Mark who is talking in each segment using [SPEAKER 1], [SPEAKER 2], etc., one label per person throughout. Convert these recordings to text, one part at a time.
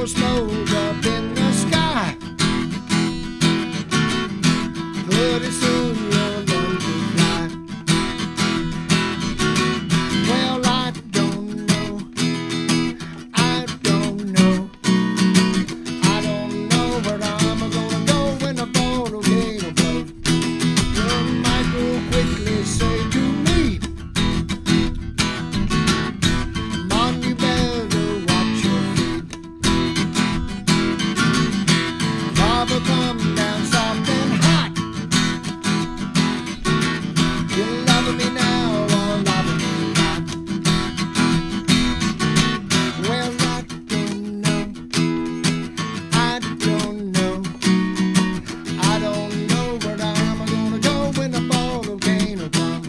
[SPEAKER 1] purple smoke up in the sky. Pretty soon you'll learn to fly. Well, I don't know. I don't know. I don't know where I'm gonna go when the volcano blows. You might go quickly say to me, Mom, you better watch your feet. Lava come down soft and hot. You're loving me now or loving me not. Well, I don't know. I don't know. I don't know where I'm gonna go when the volcano comes.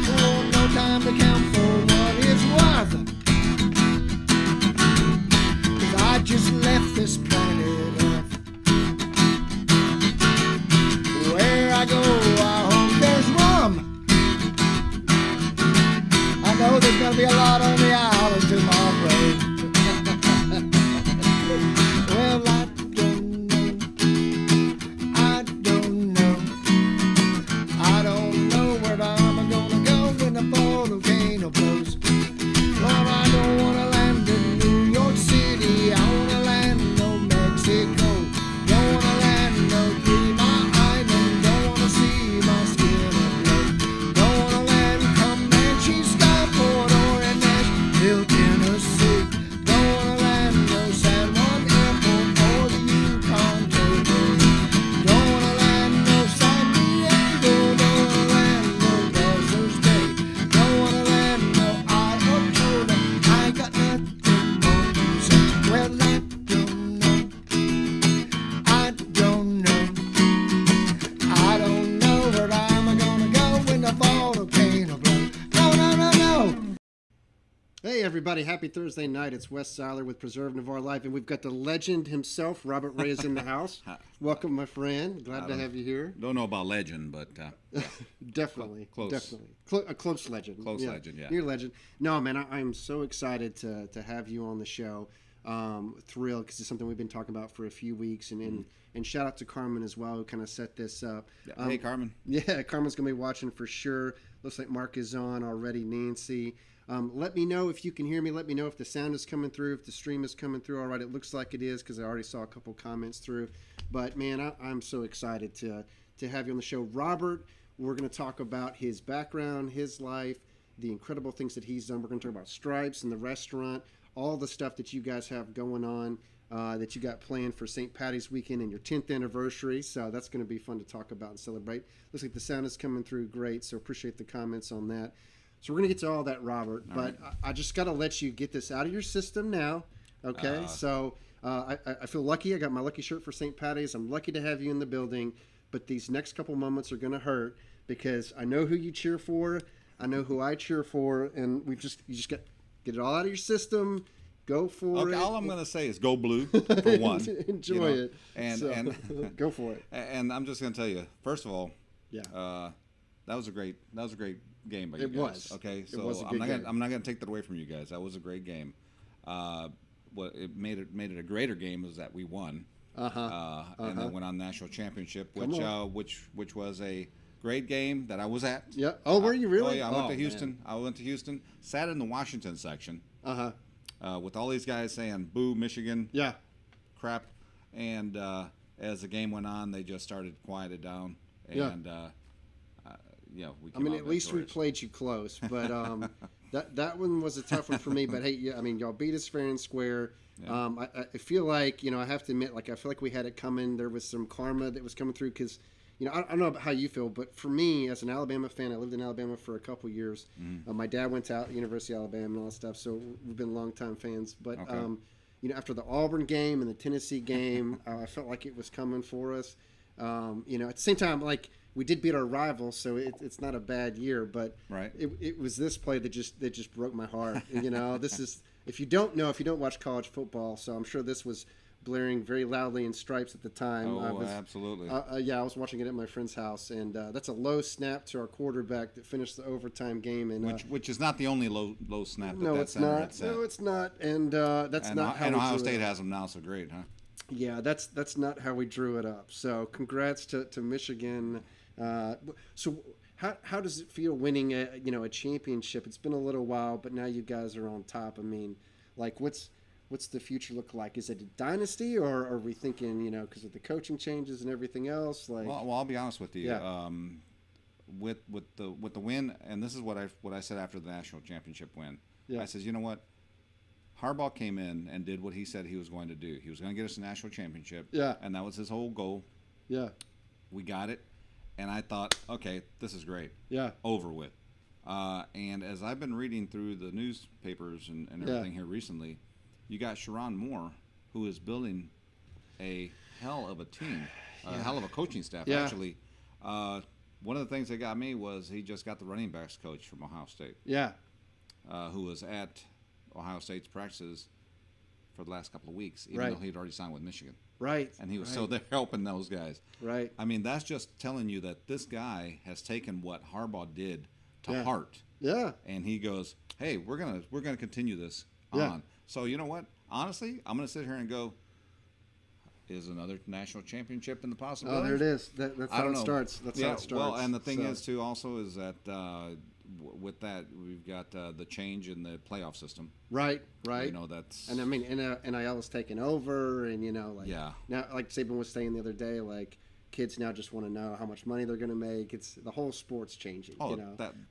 [SPEAKER 1] Oh, no time to count for what it's worth. 'Cause I just left this planet Earth. Where I go, I hope there's rum. I know there's gonna be a lot on the island tomorrow. Well, I don't know. I don't know. I don't know where I'm gonna go when the volcano blows. Well, I don't wanna land in New York City. I wanna land no Mexico. Don't wanna land no Green Island. Don't wanna see my skin afloat. Don't wanna land Comanche, Skyport, or in Nashville, Tennessee. Don't wanna land no San Juan Airport or the Yukon Territory. Don't wanna land no San Diego. Don't wanna land no Buzzards Bay. Don't wanna land no Iota. I got nothing more to say. Well, I don't know. I don't know. I don't know where I'm gonna go when the volcano blows. No, no, no, no. Hey everybody, happy Thursday night. It's Wes Seiler with Preservative of Our Life, and we've got the legend himself, Robert Reyes, in the house. Welcome, my friend. Glad to have you here.
[SPEAKER 2] Don't know about legend, but yeah.
[SPEAKER 1] Definitely.
[SPEAKER 2] Close.
[SPEAKER 1] Definitely. A close legend.
[SPEAKER 2] Close legend, yeah.
[SPEAKER 1] You're a legend. No, man, I'm so excited to have you on the show. Thrilled, because it's something we've been talking about for a few weeks, and shout out to Carmen as well, who kind of set this up.
[SPEAKER 2] Yeah. Hey, Carmen.
[SPEAKER 1] Yeah, Carmen's going to be watching for sure. Looks like Mark is on already, Nancy. Let me know if you can hear me. Let me know if the sound is coming through, if the stream is coming through. All right, it looks like it is, because I already saw a couple comments through. But, man, I'm so excited to have you on the show. Robert, we're going to talk about his background, his life, the incredible things that he's done. We're going to talk about Stripes and the restaurant, all the stuff that you guys have going on, that you got planned for St. Patty's weekend and your 10th anniversary. So that's going to be fun to talk about and celebrate. Looks like the sound is coming through great, so appreciate the comments on that. So we're going to get to all that, Robert, but right. I just got to let you get this out of your system now, okay? So I feel lucky. I got my lucky shirt for St. Patty's. I'm lucky to have you in the building, but these next couple moments are going to hurt because I know who you cheer for. I know who I cheer for, and you just got get it all out of your system. Go for it.
[SPEAKER 2] All I'm going to say is go blue for one.
[SPEAKER 1] Enjoy it.
[SPEAKER 2] And
[SPEAKER 1] go for it.
[SPEAKER 2] And I'm just going to tell you, first of all,
[SPEAKER 1] yeah,
[SPEAKER 2] that was a great game by you guys.
[SPEAKER 1] It was.
[SPEAKER 2] Okay, so
[SPEAKER 1] it was a good game.
[SPEAKER 2] I'm not going to take that away from you guys. That was a great game. What it made it a greater game was that we won. And then went on national championship, which was a great game that I was at.
[SPEAKER 1] Yeah. Oh, were you really?
[SPEAKER 2] Oh, yeah. I went to Houston. Man. I went to Houston. Sat in the Washington section. With all these guys saying "Boo, Michigan."
[SPEAKER 1] Yeah.
[SPEAKER 2] Crap. And as the game went on, they just started quieted down. And we.
[SPEAKER 1] I mean, at least we played you close, but that one was a tough one for me. But hey, yeah, I mean, y'all beat us fair and square. Yeah. I feel like I have to admit, I feel like we had it coming. There was some karma that was coming through because. I don't know about how you feel, but for me, as an Alabama fan, I lived in Alabama for a couple years. My dad went to University of Alabama and all that stuff, so we've been longtime fans. But, after the Auburn game and the Tennessee game, I felt like it was coming for us. At the same time, we did beat our rivals, so it's not a bad year. But it was this play that just broke my heart. This is if you don't watch college football, so I'm sure this was
[SPEAKER 3] blaring very loudly in Stripes at the time.
[SPEAKER 2] Oh, absolutely.
[SPEAKER 3] Yeah, I was watching it at my friend's house, and that's a low snap to our quarterback that finished the overtime game. And
[SPEAKER 2] which is not the only low snap that
[SPEAKER 3] no,
[SPEAKER 2] that
[SPEAKER 3] it's
[SPEAKER 2] center
[SPEAKER 3] not.
[SPEAKER 2] had set.
[SPEAKER 3] No, it's not. And that's not how
[SPEAKER 2] and
[SPEAKER 3] we
[SPEAKER 2] Ohio
[SPEAKER 3] drew it
[SPEAKER 2] State
[SPEAKER 3] up.
[SPEAKER 2] has them now, so great, huh?
[SPEAKER 3] Yeah, that's not how we drew it up. So congrats to Michigan. So how does it feel winning a championship? It's been a little while, but now you guys are on top. I mean, like what's the future look like? Is it a dynasty, or are we thinking, because of the coaching changes and everything else? Like,
[SPEAKER 2] Well, I'll be honest with you.
[SPEAKER 3] Yeah.
[SPEAKER 2] With the win, and this is what I said after the national championship win.
[SPEAKER 3] Yeah.
[SPEAKER 2] I said, you know what? Harbaugh came in and did what he said he was going to do. He was going to get us a national championship.
[SPEAKER 3] Yeah.
[SPEAKER 2] And that was his whole goal.
[SPEAKER 3] yeah,
[SPEAKER 2] We got it. And I thought, okay, this is great.
[SPEAKER 3] yeah,
[SPEAKER 2] Over with. And as I've been reading through the newspapers and everything here recently, you got Sharon Moore, who is building a hell of a team, a hell of a coaching staff,
[SPEAKER 3] Yeah.
[SPEAKER 2] actually. One of the things that got me was he just got the running backs coach from Ohio State,
[SPEAKER 3] yeah,
[SPEAKER 2] who was at Ohio State's practices for the last couple of weeks, even
[SPEAKER 3] Right.
[SPEAKER 2] though he'd already signed with Michigan.
[SPEAKER 3] right.
[SPEAKER 2] And he was
[SPEAKER 3] right,
[SPEAKER 2] so they're helping those guys.
[SPEAKER 3] right.
[SPEAKER 2] I mean, that's just telling you that this guy has taken what Harbaugh did to
[SPEAKER 3] Yeah.
[SPEAKER 2] heart,
[SPEAKER 3] Yeah,
[SPEAKER 2] and he goes, "Hey, we're gonna continue this
[SPEAKER 3] Yeah.
[SPEAKER 2] on." So you know what? Honestly, I'm gonna sit here and go, "Is another national championship in the possibility?"
[SPEAKER 3] oh, there it is. That's
[SPEAKER 2] I
[SPEAKER 3] how
[SPEAKER 2] don't
[SPEAKER 3] it
[SPEAKER 2] know.
[SPEAKER 3] starts. That's how it starts.
[SPEAKER 2] Well, and the thing
[SPEAKER 3] So,
[SPEAKER 2] is too, also, is that with that we've got the change in the playoff system.
[SPEAKER 3] right, right.
[SPEAKER 2] You know, that's
[SPEAKER 3] And I mean, NIL is taking over, and like
[SPEAKER 2] Yeah.
[SPEAKER 3] now, like Saban was saying the other day, like kids now just want to know how much money they're going to make. It's the whole sport's changing.
[SPEAKER 2] Oh,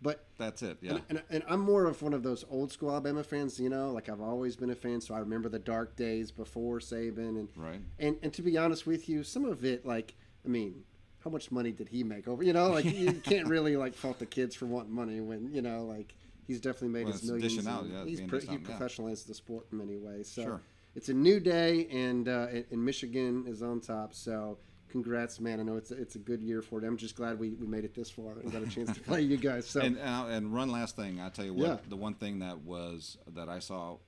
[SPEAKER 3] but
[SPEAKER 2] that's it. Yeah.
[SPEAKER 3] and I'm more of one of those old school Alabama fans. Like I've always been a fan, so I remember the dark days before Saban, and
[SPEAKER 2] Right.
[SPEAKER 3] and to be honest with you, some of it, like I mean, how much money did he make over? Like you can't really like fault the kids for wanting money when like he's definitely made
[SPEAKER 2] Well,
[SPEAKER 3] his
[SPEAKER 2] it's
[SPEAKER 3] millions.
[SPEAKER 2] dishing out,
[SPEAKER 3] and
[SPEAKER 2] yeah,
[SPEAKER 3] he's
[SPEAKER 2] being
[SPEAKER 3] he
[SPEAKER 2] dished out, yeah.
[SPEAKER 3] professionalized the sport in many ways. So
[SPEAKER 2] Sure.
[SPEAKER 3] it's a new day, and Michigan is on top. So congrats, man! I know it's a good year for it. I'm just glad we made it this far and got a chance to play you guys. So
[SPEAKER 2] And one last thing, I tell you what,
[SPEAKER 3] Yeah.
[SPEAKER 2] the one thing that I saw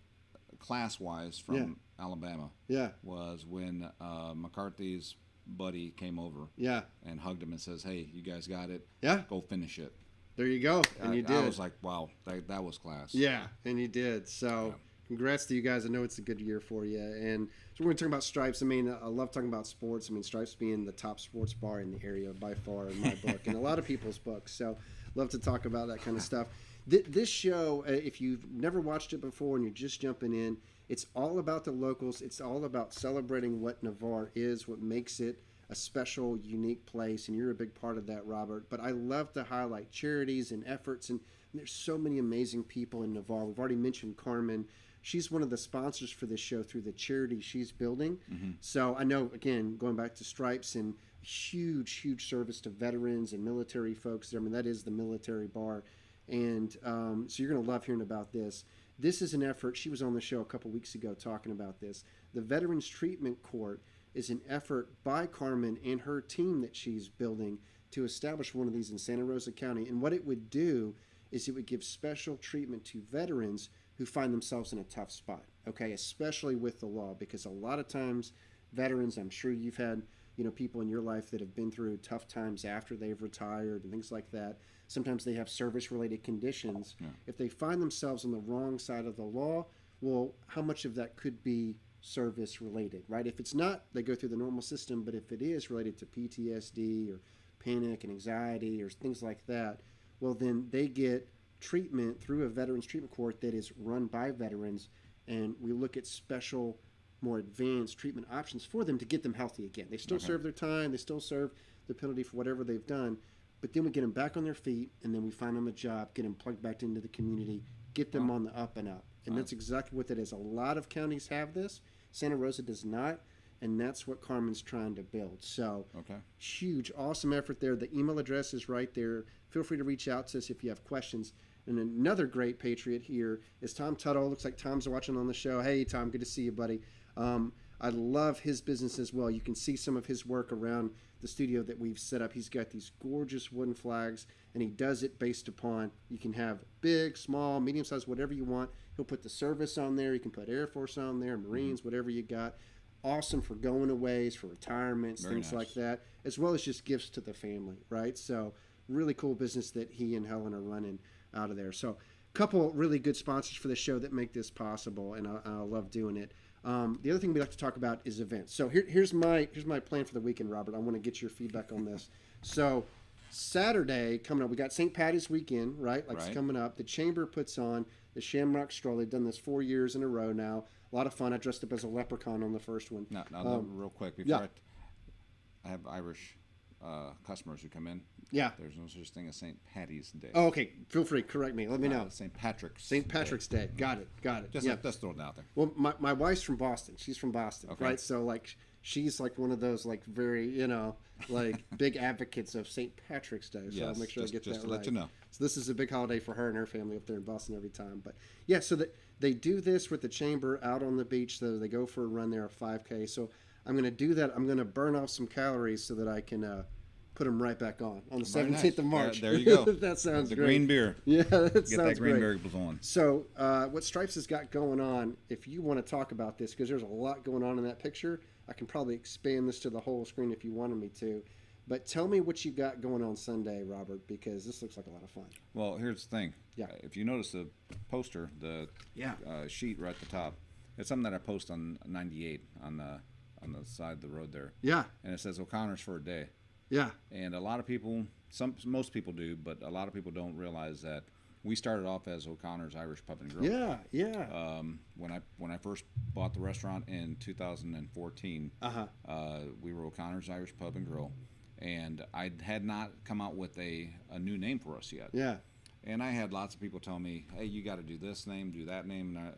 [SPEAKER 2] class wise from
[SPEAKER 3] Yeah.
[SPEAKER 2] Alabama
[SPEAKER 3] yeah,
[SPEAKER 2] was when McCarthy's buddy came over
[SPEAKER 3] yeah,
[SPEAKER 2] and hugged him and says, "Hey, you guys got it.
[SPEAKER 3] yeah.
[SPEAKER 2] Go finish it."
[SPEAKER 3] There you go, and you did.
[SPEAKER 2] I was like, "Wow, that was class."
[SPEAKER 3] Yeah, and you did. So
[SPEAKER 2] Yeah.
[SPEAKER 3] congrats to you guys. I know it's a good year for you. And so we're going to talk about Stripes. I mean, I love talking about sports. I mean, Stripes being the top sports bar in the area by far in my book and a lot of people's books. So love to talk about that kind of stuff. This show, if you've never watched it before and you're just jumping in, it's all about the locals. It's all about celebrating what Navarre is, what makes it a special, unique place, and you're a big part of that, Robert. But I love to highlight charities and efforts, and there's so many amazing people in Navarre. We've already mentioned Carmen. She's one of the sponsors for this show through the charity she's building.
[SPEAKER 2] Mm-hmm.
[SPEAKER 3] So I know, again, going back to Stripes and huge service to veterans and military folks there. I mean, that is the military bar. And so you're going to love hearing about this. This is an effort. She was on the show a couple weeks ago talking about this. The Veterans Treatment Court is an effort by Carmen and her team that she's building to establish one of these in Santa Rosa County. And what it would do is it would give special treatment to veterans who find themselves in a tough spot, okay, especially with the law, because a lot of times veterans, I'm sure you've had people in your life that have been through tough times after they've retired and things like that. Sometimes they have service-related conditions.
[SPEAKER 2] Yeah.
[SPEAKER 3] If they find themselves on the wrong side of the law, well, how much of that could be service related, right? If it's not, they go through the normal system, but if it is related to PTSD or panic and anxiety or things like that, well, then they get treatment through a veterans treatment court that is run by veterans, and we look at special, more advanced treatment options for them to get them healthy again. They still serve their time, they still serve the penalty for whatever they've done, but then we get them back on their feet, and then we find them a job, get them plugged back into the community, get them on the up and up. And that's exactly what it is. A lot of counties have this. Santa Rosa does not, and that's what Carmen's trying to build. So huge, awesome effort there. The email address is right there. Feel free to reach out to us if you have questions. And another great patriot here is Tom Tuttle. Looks like Tom's watching on the show. Hey, Tom, good to see you, buddy. I love his business as well. You can see some of his work around the studio that we've set up. He's got these gorgeous wooden flags, and he does it based upon, you can have big, small, medium-sized, whatever you want. He'll put the service on there. You can put Air Force on there, Marines, whatever you got. awesome for going aways, for retirements,
[SPEAKER 2] Very
[SPEAKER 3] things
[SPEAKER 2] nice.
[SPEAKER 3] like that, as well as just gifts to the family, right? So really cool business that he and Helen are running out of there. So a couple really good sponsors for the show that make this possible, and I love doing it. The other thing we like to talk about is events. So here's my plan for the weekend, Robert. I want to get your feedback on this. So Saturday coming up, we got St. Patty's weekend, right? Like
[SPEAKER 2] Right.
[SPEAKER 3] it's coming up. The Chamber puts on the Shamrock Stroll. They've done this 4 years in a row now. A lot of fun. I dressed up as a leprechaun on the first one.
[SPEAKER 2] Now, real quick,
[SPEAKER 3] yeah.
[SPEAKER 2] before I have Irish customers who come in.
[SPEAKER 3] Yeah.
[SPEAKER 2] There's no such thing as St. Patty's Day.
[SPEAKER 3] Oh, okay. Feel free. Correct me. Let me know.
[SPEAKER 2] St. Patrick's.
[SPEAKER 3] St. Patrick's Day. Got it.
[SPEAKER 2] Just
[SPEAKER 3] yeah.
[SPEAKER 2] just throw it out there.
[SPEAKER 3] Well, my wife's from Boston. She's from Boston,
[SPEAKER 2] Okay.
[SPEAKER 3] right? So like she's like one of those like very like big advocates of St. Patrick's Day. So I'll
[SPEAKER 2] Yes,
[SPEAKER 3] make sure
[SPEAKER 2] just-
[SPEAKER 3] I get
[SPEAKER 2] just
[SPEAKER 3] that
[SPEAKER 2] to
[SPEAKER 3] right.
[SPEAKER 2] let you know.
[SPEAKER 3] So this is a big holiday for her and her family up there in Boston every time. But yeah, so they do this with the Chamber out on the beach. So they go for a run there, a 5K. So I'm going to do that. I'm going to burn off some calories so that I can put them right back on the
[SPEAKER 2] Very
[SPEAKER 3] 17th
[SPEAKER 2] nice.
[SPEAKER 3] of March.
[SPEAKER 2] There you go.
[SPEAKER 3] That sounds
[SPEAKER 2] The
[SPEAKER 3] great.
[SPEAKER 2] green beer.
[SPEAKER 3] Yeah, that
[SPEAKER 2] Get
[SPEAKER 3] sounds
[SPEAKER 2] that green
[SPEAKER 3] great.
[SPEAKER 2] beer blowing.
[SPEAKER 3] So, what Stripes has got going on, if you want to talk about this, because there's a lot going on in that picture, I can probably expand this to the whole screen if you wanted me to. But tell me what you got going on Sunday, Robert, because this looks like a lot of fun.
[SPEAKER 2] Well, here's the thing.
[SPEAKER 3] Yeah.
[SPEAKER 2] If you notice the poster, the
[SPEAKER 3] Yeah.
[SPEAKER 2] sheet right at the top, it's something that I post on 98 on the side of the road there,
[SPEAKER 3] Yeah,
[SPEAKER 2] and it says O'Connor's for a day.
[SPEAKER 3] yeah,
[SPEAKER 2] And a lot of people, most people do, but a lot of people don't realize that we started off as O'Connor's Irish Pub and Grill.
[SPEAKER 3] yeah.
[SPEAKER 2] When I first bought the restaurant in 2014, we were O'Connor's Irish Pub and Grill, and I had not come out with a new name for us yet.
[SPEAKER 3] Yeah,
[SPEAKER 2] And I had lots of people tell me, "Hey, you got to do this name, do that name," and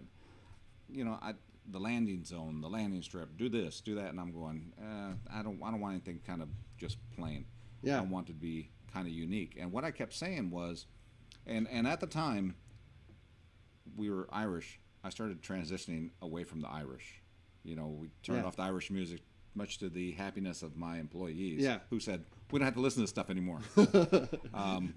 [SPEAKER 2] the landing zone, the landing strip, do this, do that, and I'm going, I don't want anything kind of just plain.
[SPEAKER 3] Yeah.
[SPEAKER 2] I want it to be kind of unique. And what I kept saying was, and at the time, we were Irish. I started transitioning away from the Irish. We turned
[SPEAKER 3] Yeah.
[SPEAKER 2] off the Irish music, much to the happiness of my employees,
[SPEAKER 3] Yeah.
[SPEAKER 2] who said, "We don't have to listen to this stuff anymore."
[SPEAKER 3] You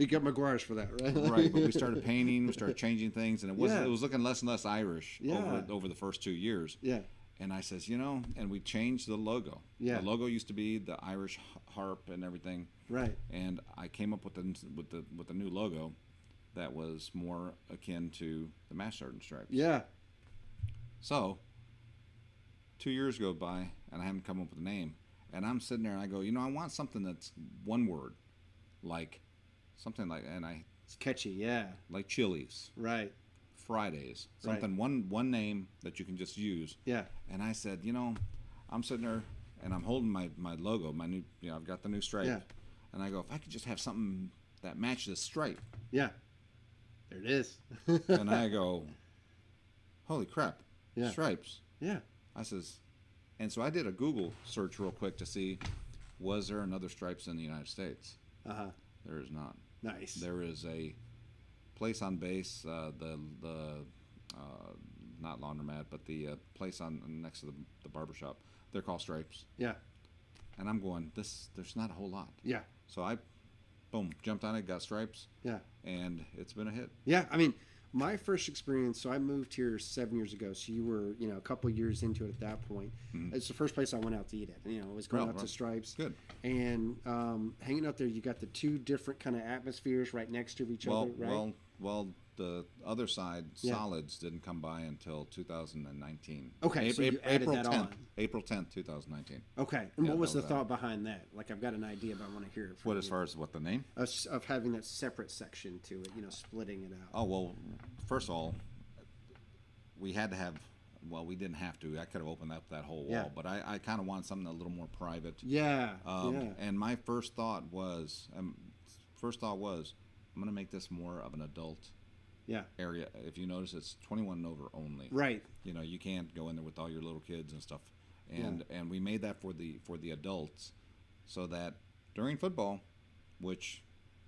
[SPEAKER 3] got McGuire's for that, right?
[SPEAKER 2] Right, but we started painting, we started changing things, and
[SPEAKER 3] Yeah.
[SPEAKER 2] it was looking less and less Irish
[SPEAKER 3] Yeah.
[SPEAKER 2] over the first 2 years.
[SPEAKER 3] Yeah,
[SPEAKER 2] And I says, and we changed the logo.
[SPEAKER 3] Yeah.
[SPEAKER 2] The logo used to be the Irish harp and everything,
[SPEAKER 3] right.
[SPEAKER 2] and I came up with the new logo that was more akin to the Master Sergeant Stripes.
[SPEAKER 3] Yeah,
[SPEAKER 2] So 2 years go by, and I haven't come up with a name, and I'm sitting there and I go, I want something that's one word, like something like,
[SPEAKER 3] it's catchy. Yeah,
[SPEAKER 2] like Chili's.
[SPEAKER 3] right.
[SPEAKER 2] Fridays,
[SPEAKER 3] Right.
[SPEAKER 2] something one name that you can just use.
[SPEAKER 3] Yeah,
[SPEAKER 2] And I said, I'm sitting there and I'm holding my logo, my new, I've got the new stripe.
[SPEAKER 3] Yeah.
[SPEAKER 2] And I go, if I could just have something that matched this stripe.
[SPEAKER 3] yeah. There it is.
[SPEAKER 2] And I go, holy crap,
[SPEAKER 3] Yeah.
[SPEAKER 2] stripes.
[SPEAKER 3] Yeah,
[SPEAKER 2] I says, and so I did a Google search real quick to see, was there another Stripes in the United States? There is not.
[SPEAKER 3] nice.
[SPEAKER 2] There is a place on base, not laundromat, but the place on next to the barbershop. They're called Stripes,
[SPEAKER 3] Yeah,
[SPEAKER 2] and I'm going. There's not a whole lot.
[SPEAKER 3] yeah,
[SPEAKER 2] So I, boom, jumped on it, got Stripes,
[SPEAKER 3] yeah.
[SPEAKER 2] and it's been a hit.
[SPEAKER 3] Yeah, I mean, my first experience, so I moved here 7 years ago. So you were, a couple years into it at that point. It's the first place I went out to eat at. I was going
[SPEAKER 2] Well,
[SPEAKER 3] out to
[SPEAKER 2] right.
[SPEAKER 3] Stripes.
[SPEAKER 2] Good.
[SPEAKER 3] And hanging out there, you got the two different kind of atmospheres right next to each other, right?
[SPEAKER 2] Well. The other side,
[SPEAKER 3] Yeah.
[SPEAKER 2] Solids, didn't come by until 2019.
[SPEAKER 3] Okay, so you added that
[SPEAKER 2] 10th,
[SPEAKER 3] on.
[SPEAKER 2] April 10th, 2019.
[SPEAKER 3] Okay. And
[SPEAKER 2] Yeah,
[SPEAKER 3] what was
[SPEAKER 2] that
[SPEAKER 3] the
[SPEAKER 2] was
[SPEAKER 3] thought behind that? Like, I've got an idea, but I want to hear it from
[SPEAKER 2] What
[SPEAKER 3] you.
[SPEAKER 2] as far as what the name?
[SPEAKER 3] Of having that separate section to it, splitting it out.
[SPEAKER 2] Oh, well, first of all, we had to have, well, we didn't have to. I could have opened up that whole wall,
[SPEAKER 3] Yeah.
[SPEAKER 2] but I kind of want something a little more private.
[SPEAKER 3] Yeah,
[SPEAKER 2] And my first thought was, I'm going to make this more of an adult
[SPEAKER 3] yeah.
[SPEAKER 2] area. If you notice, it's 21 and over only.
[SPEAKER 3] Right.
[SPEAKER 2] You can't go in there with all your little kids and stuff. And we made that for the adults, so that during football, which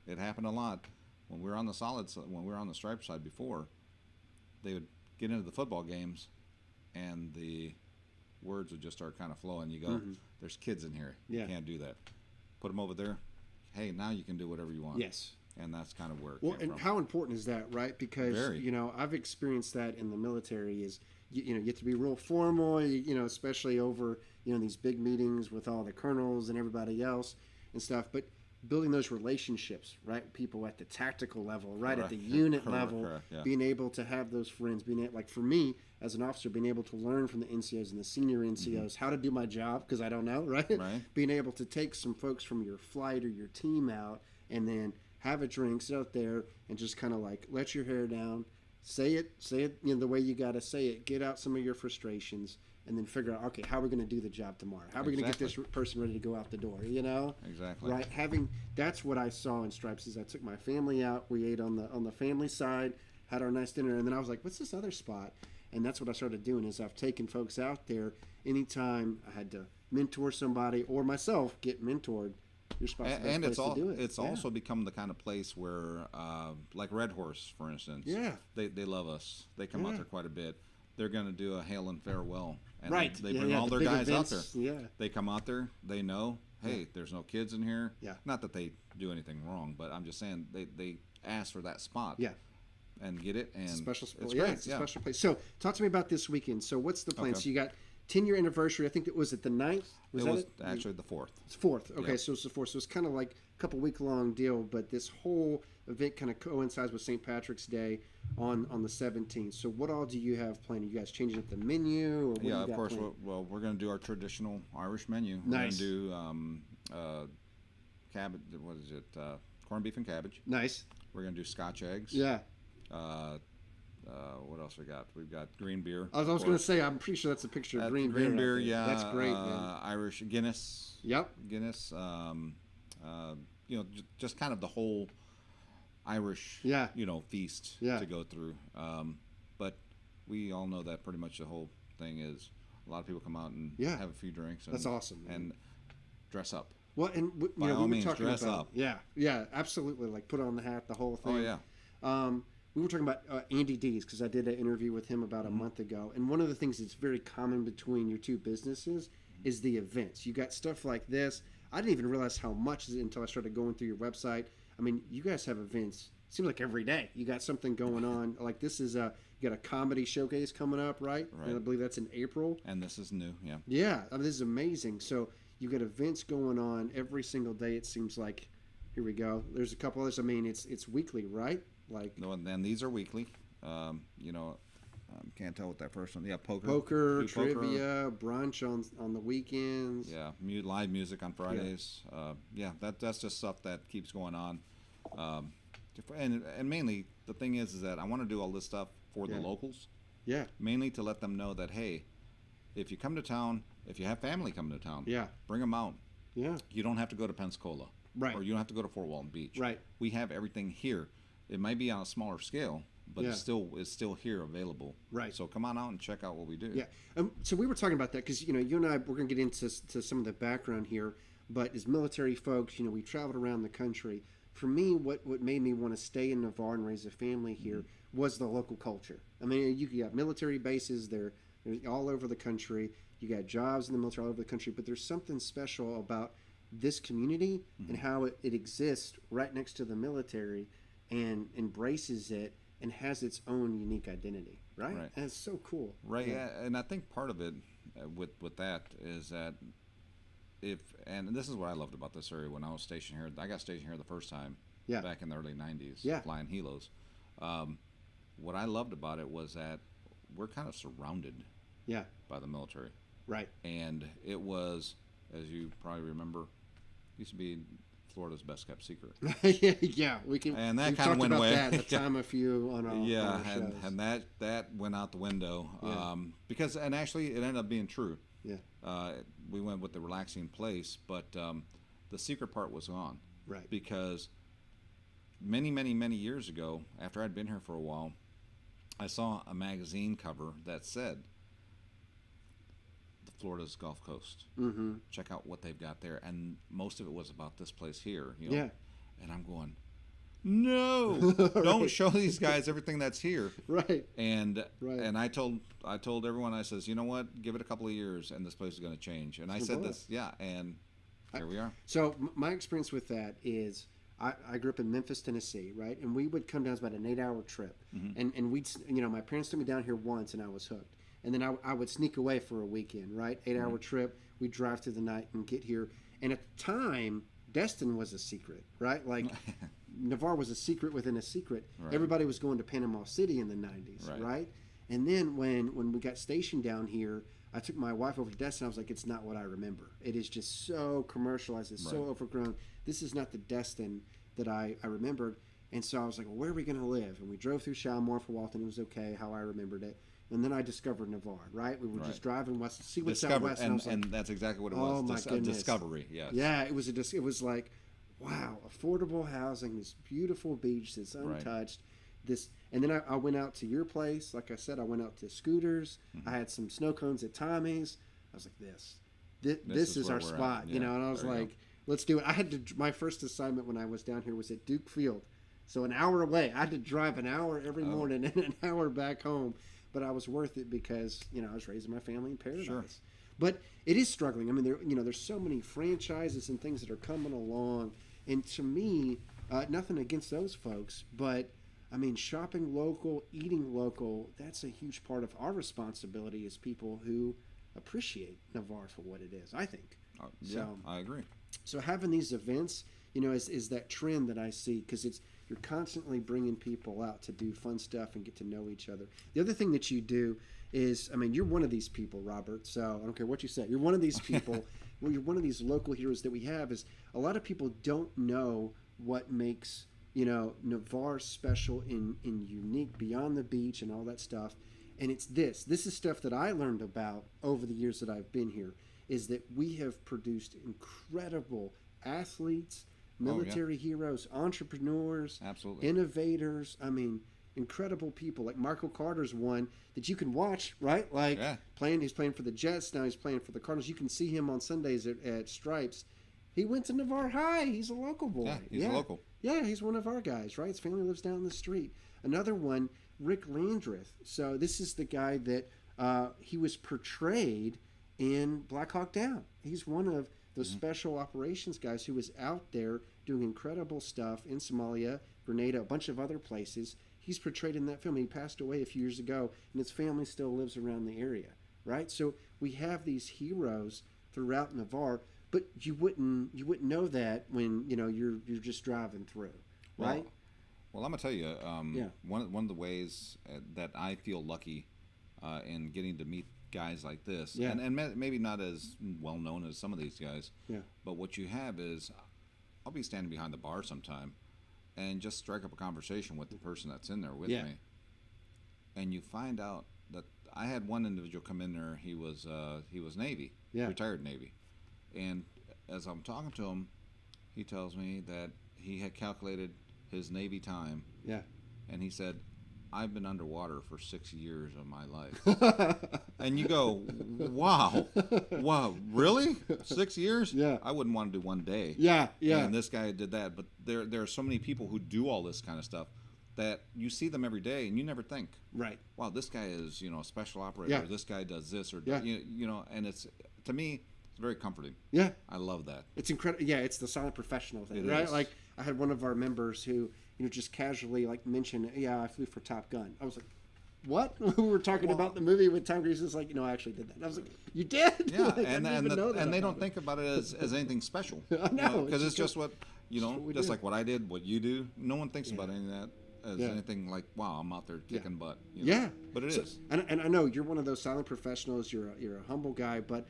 [SPEAKER 2] it happened a lot, when we were on the when we were on the stripe side before, they would get into the football games, and the words would just start kind of flowing. You go, "There's kids in here.
[SPEAKER 3] Yeah.
[SPEAKER 2] You can't do that. Put them over there. Hey, now you can do whatever you want."
[SPEAKER 3] Yes.
[SPEAKER 2] And that's kind of where it
[SPEAKER 3] Well,
[SPEAKER 2] came
[SPEAKER 3] and
[SPEAKER 2] from.
[SPEAKER 3] how important is that, right? Because
[SPEAKER 2] Very.
[SPEAKER 3] I've experienced that in the military. Is you get to be real formal, especially over, these big meetings with all the colonels and everybody else and stuff. But building those relationships, right? People at the tactical level, right? At the unit level, being able to have those friends, like for me as an officer, being able to learn from the NCOs and the senior NCOs how to do my job, because I don't know, right? Being able to take some folks from your flight or your team out and then have a drink, sit out there and just kind of like let your hair down, say it, the way you got to say it, get out some of your frustrations, and then figure out, okay, how are we going to do the job tomorrow? How are we going to get this person ready to go out the door?
[SPEAKER 2] Exactly.
[SPEAKER 3] Right. That's what I saw in Stripes. Is I took my family out. We ate on the family side, had our nice dinner, and then I was like, what's this other spot? And that's what I started doing. Is I've taken folks out there anytime I had to mentor somebody or myself get mentored.
[SPEAKER 2] And it's also become the kind of place where, like Red Horse, for instance.
[SPEAKER 3] Yeah.
[SPEAKER 2] They love us. They come out there quite a bit. They're going to do a hail and farewell. And
[SPEAKER 3] right.
[SPEAKER 2] They bring all their guys
[SPEAKER 3] events,
[SPEAKER 2] out there.
[SPEAKER 3] Yeah.
[SPEAKER 2] They come out there. They know, hey, there's no kids in here.
[SPEAKER 3] Yeah.
[SPEAKER 2] Not that they do anything wrong, but I'm just saying they ask for that spot.
[SPEAKER 3] Yeah.
[SPEAKER 2] And get it. And
[SPEAKER 3] it's a special spot.
[SPEAKER 2] It's
[SPEAKER 3] yeah,
[SPEAKER 2] great.
[SPEAKER 3] It's a special place. So talk to me about this weekend. So what's the plan?
[SPEAKER 2] Okay.
[SPEAKER 3] So you got 10-year anniversary. I think it was at the 9th.
[SPEAKER 2] It was actually the 4th.
[SPEAKER 3] It's 4th. Okay,
[SPEAKER 2] Yep.
[SPEAKER 3] so it's the 4th. So it's kind of like a couple week long deal, but this whole event kind of coincides with St. Patrick's Day on the 17th. So what all do you have planned? Are you guys changing up the menu? Or what do you
[SPEAKER 2] Of
[SPEAKER 3] got
[SPEAKER 2] course.
[SPEAKER 3] planned?
[SPEAKER 2] Well, we're going to do our traditional Irish menu.
[SPEAKER 3] Nice.
[SPEAKER 2] We're going to do cabbage. What is it? Corned beef and cabbage.
[SPEAKER 3] Nice.
[SPEAKER 2] We're going to do Scotch eggs.
[SPEAKER 3] Yeah.
[SPEAKER 2] What else we got? We've got green beer.
[SPEAKER 3] I was going to say, I'm pretty sure that's a picture of green beer.
[SPEAKER 2] Yeah.
[SPEAKER 3] That's great, man.
[SPEAKER 2] Irish Guinness.
[SPEAKER 3] Yep.
[SPEAKER 2] Guinness. Just kind of the whole Irish, feast to go through. But we all know that pretty much the whole thing is a lot of people come out and have a few drinks. And,
[SPEAKER 3] that's awesome, man.
[SPEAKER 2] And dress up.
[SPEAKER 3] Well, and
[SPEAKER 2] by all means, dress
[SPEAKER 3] about,
[SPEAKER 2] up.
[SPEAKER 3] Yeah, absolutely. Like put on the hat, the whole thing.
[SPEAKER 2] Oh yeah.
[SPEAKER 3] We were talking about Andy Dees because I did an interview with him about a month ago, and one of the things that's very common between your two businesses is the events. You got stuff like this. I didn't even realize how much until I started going through your website. I mean, you guys have events. It seems like every day you got something going on. Like this is you got a comedy showcase coming up, right? And I believe that's in April.
[SPEAKER 2] And this is new, yeah.
[SPEAKER 3] Yeah, I mean, this is amazing. So you got events going on every single day. It seems like. Here we go. There's a couple others. I mean, it's weekly, right? Like
[SPEAKER 2] no, and these are weekly. Can't tell what that first one. Yeah, poker,
[SPEAKER 3] trivia, brunch on the weekends.
[SPEAKER 2] Yeah, live music on Fridays. That's just stuff that keeps going on. And mainly the thing is that I want to do all this stuff for the locals.
[SPEAKER 3] Yeah.
[SPEAKER 2] Mainly to let them know that hey, if you come to town, if you have family coming to town, bring them out.
[SPEAKER 3] Yeah.
[SPEAKER 2] You don't have to go to Pensacola.
[SPEAKER 3] Right.
[SPEAKER 2] Or you don't have to go to Fort Walton Beach.
[SPEAKER 3] Right.
[SPEAKER 2] We have everything here. It might be on a smaller scale, but it's still here available.
[SPEAKER 3] Right.
[SPEAKER 2] So come on out and check out what we do.
[SPEAKER 3] Yeah. So we were talking about that because you and I we're going to get into some of the background here, but as military folks, we traveled around the country. For me, what made me want to stay in Navarre and raise a family here was the local culture. I mean, you got military bases they're all over the country. You got jobs in the military all over the country, but there's something special about this community and how it exists right next to the military and embraces it and has its own unique identity, right? And it's so cool.
[SPEAKER 2] Right, and I think part of it with that is that and this is what I loved about this area when I was stationed here. I got stationed here the first time back in the early 90s flying helos. What I loved about it was that we're kind of surrounded by the military.
[SPEAKER 3] Right.
[SPEAKER 2] And it was, as you probably remember, used to be Florida's best kept secret.
[SPEAKER 3] We can.
[SPEAKER 2] And that kind of went away.
[SPEAKER 3] About that at the time a few on our shows.
[SPEAKER 2] And that went out the window because actually it ended up being true. Yeah. We went with the relaxing place, but the secret part was gone.
[SPEAKER 3] Right.
[SPEAKER 2] Because many, many, many years ago, after I'd been here for a while, I saw a magazine cover that said Florida's Gulf Coast. Mm-hmm. Check out what they've got there, and most of it was about this place here. And I'm going, no, don't show these guys everything that's here.
[SPEAKER 3] Right.
[SPEAKER 2] And I told everyone, I says, you know what, give it a couple of years, and this place is going to change. And I said this, and here we are.
[SPEAKER 3] So my experience with that is. I grew up in Memphis, Tennessee, right? And we would come down, it's about an 8-hour trip. Mm-hmm. And we'd, my parents took me down here once and I was hooked. and then I would sneak away for a weekend, right? 8-hour trip. We'd drive through the night and get here. And at the time, Destin was a secret, right? Like Navarre was a secret within a secret.
[SPEAKER 2] Right.
[SPEAKER 3] Everybody was going to Panama City in the 90s, right? And then when we got stationed down here, I took my wife over to Destin. I was like, it's not what I remember. It is just so commercialized. It's so overgrown. This is not the Destin that I remembered. And so I was like, well, where are we going to live? And we drove through Shalimar for Walton. It was okay how I remembered it. And then I discovered Navarre, right? We were just driving west to see what's out west.
[SPEAKER 2] And that's exactly what it was.
[SPEAKER 3] Oh, my goodness.
[SPEAKER 2] Discovery, yes.
[SPEAKER 3] Yeah, it was like, wow, affordable housing, this beautiful beach that's untouched. And then I went out to your place. Like I said, I went out to Scooters. I had some snow cones at Tommy's. I was like, this is our spot, you know. And I was like, let's do it. My first assignment when I was down here was at Duke Field, so an hour away. I had to drive an hour every morning and an hour back home, but I was worth it because I was raising my family in paradise. Sure. But it is struggling. I mean, there's so many franchises and things that are coming along, and to me, nothing against those folks, but I mean, shopping local, eating local, that's a huge part of our responsibility as people who appreciate Navarre for what it is, I think.
[SPEAKER 2] So, I agree.
[SPEAKER 3] So having these events, is that trend that I see, because you're constantly bringing people out to do fun stuff and get to know each other. The other thing that you do is, I mean, you're one of these people, Robert, so I don't care what you say. You're one of these people, well, you're one of these local heroes that we have. Is a lot of people don't know what makes Navarre special and unique beyond the beach and all that stuff. And it's this is stuff that I learned about over the years that I've been here, is that we have produced incredible athletes, military heroes, entrepreneurs,
[SPEAKER 2] absolutely,
[SPEAKER 3] innovators. I mean, incredible people. Like Michael Carter's one that you can watch, right? Like he's playing for the Jets, now he's playing for the Cardinals. You can see him on Sundays at Stripes. He went to Navarre High. He's a local boy.
[SPEAKER 2] Yeah, he's a local.
[SPEAKER 3] Yeah, he's one of our guys, right? His family lives down the street. Another one, Rick Landreth. So this is the guy that he was portrayed in Black Hawk Down. He's one of those special operations guys who was out there doing incredible stuff in Somalia, Grenada, a bunch of other places. He's portrayed in that film. He passed away a few years ago, and his family still lives around the area, right? So we have these heroes throughout Navarre. But you wouldn't know that when you're just driving through, right?
[SPEAKER 2] Well, I'm gonna tell you, one of the ways that I feel lucky in getting to meet guys like this, and maybe not as well known as some of these guys, but what you have is, I'll be standing behind the bar sometime, and just strike up a conversation with the person that's in there with me, and you find out that I had one individual come in there. He was Navy, retired Navy. And as I'm talking to him, he tells me that he had calculated his Navy time. Yeah. And he said, I've been underwater for 6 years of my life. And you go, wow, really? 6 years?
[SPEAKER 3] Yeah.
[SPEAKER 2] I wouldn't want to do one day.
[SPEAKER 3] Yeah.
[SPEAKER 2] And this guy did that. But there are so many people who do all this kind of stuff that you see them every day and you never think,
[SPEAKER 3] right?
[SPEAKER 2] Wow, this guy is a special operator. Or this guy does this, or and it's, to me, very comforting. Yeah, I love that.
[SPEAKER 3] It's incredible. Yeah, it's the silent professional thing,
[SPEAKER 2] it
[SPEAKER 3] right?
[SPEAKER 2] Is.
[SPEAKER 3] Like I had one of our members who just casually mentioned, I flew for Top Gun. I was like, what? We were talking about the movie with Tom Cruise. It's like, I actually did that. And I was like, you did?
[SPEAKER 2] Yeah, and they don't think about it as anything special.
[SPEAKER 3] I know,
[SPEAKER 2] because it's just what just like what I did, what you do. No one thinks about any of that as anything like, wow, I'm out there kicking butt. But it is.
[SPEAKER 3] And I know you're one of those silent professionals. You're a humble guy, but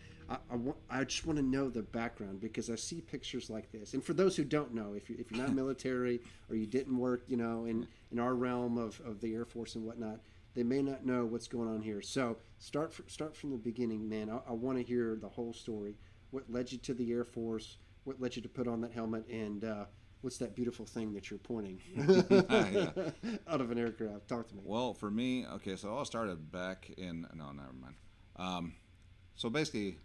[SPEAKER 3] I just want to know the background, because I see pictures like this. And for those who don't know, if you're not military or you didn't work, in our realm of the Air Force and whatnot, they may not know what's going on here. So start from the beginning, man. I want to hear the whole story. What led you to the Air Force? What led you to put on that helmet? And what's that beautiful thing that you're pointing out of an aircraft? Talk to me.
[SPEAKER 2] Well, for me, okay, so all started back in, no, never mind. So basically,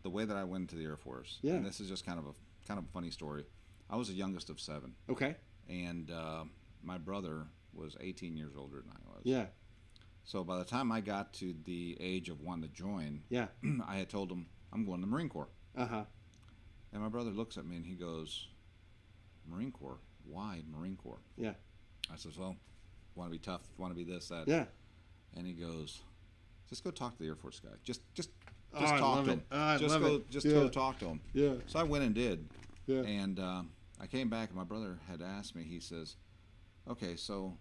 [SPEAKER 2] the way that I went into the Air Force, and this is just kind of a funny story. I was the youngest of 7.
[SPEAKER 3] Okay.
[SPEAKER 2] And my brother was 18 years older than I was.
[SPEAKER 3] Yeah.
[SPEAKER 2] So by the time I got to the age of wanting to join, I had told him, I'm going to the Marine Corps. Uh-huh. And my brother looks at me and he goes, Marine Corps? Why Marine Corps?
[SPEAKER 3] Yeah.
[SPEAKER 2] I says, well, want to be tough, want to be this, that.
[SPEAKER 3] Yeah.
[SPEAKER 2] And he goes, just go talk to the Air Force guy. Just
[SPEAKER 3] Oh, I
[SPEAKER 2] talk
[SPEAKER 3] love
[SPEAKER 2] to
[SPEAKER 3] it.
[SPEAKER 2] him.
[SPEAKER 3] Oh, I
[SPEAKER 2] just
[SPEAKER 3] love
[SPEAKER 2] go,
[SPEAKER 3] it.
[SPEAKER 2] just
[SPEAKER 3] Yeah.
[SPEAKER 2] go talk to him.
[SPEAKER 3] Yeah.
[SPEAKER 2] So I went and did.
[SPEAKER 3] Yeah.
[SPEAKER 2] And I came back, and my brother had asked me. He says, "Okay, so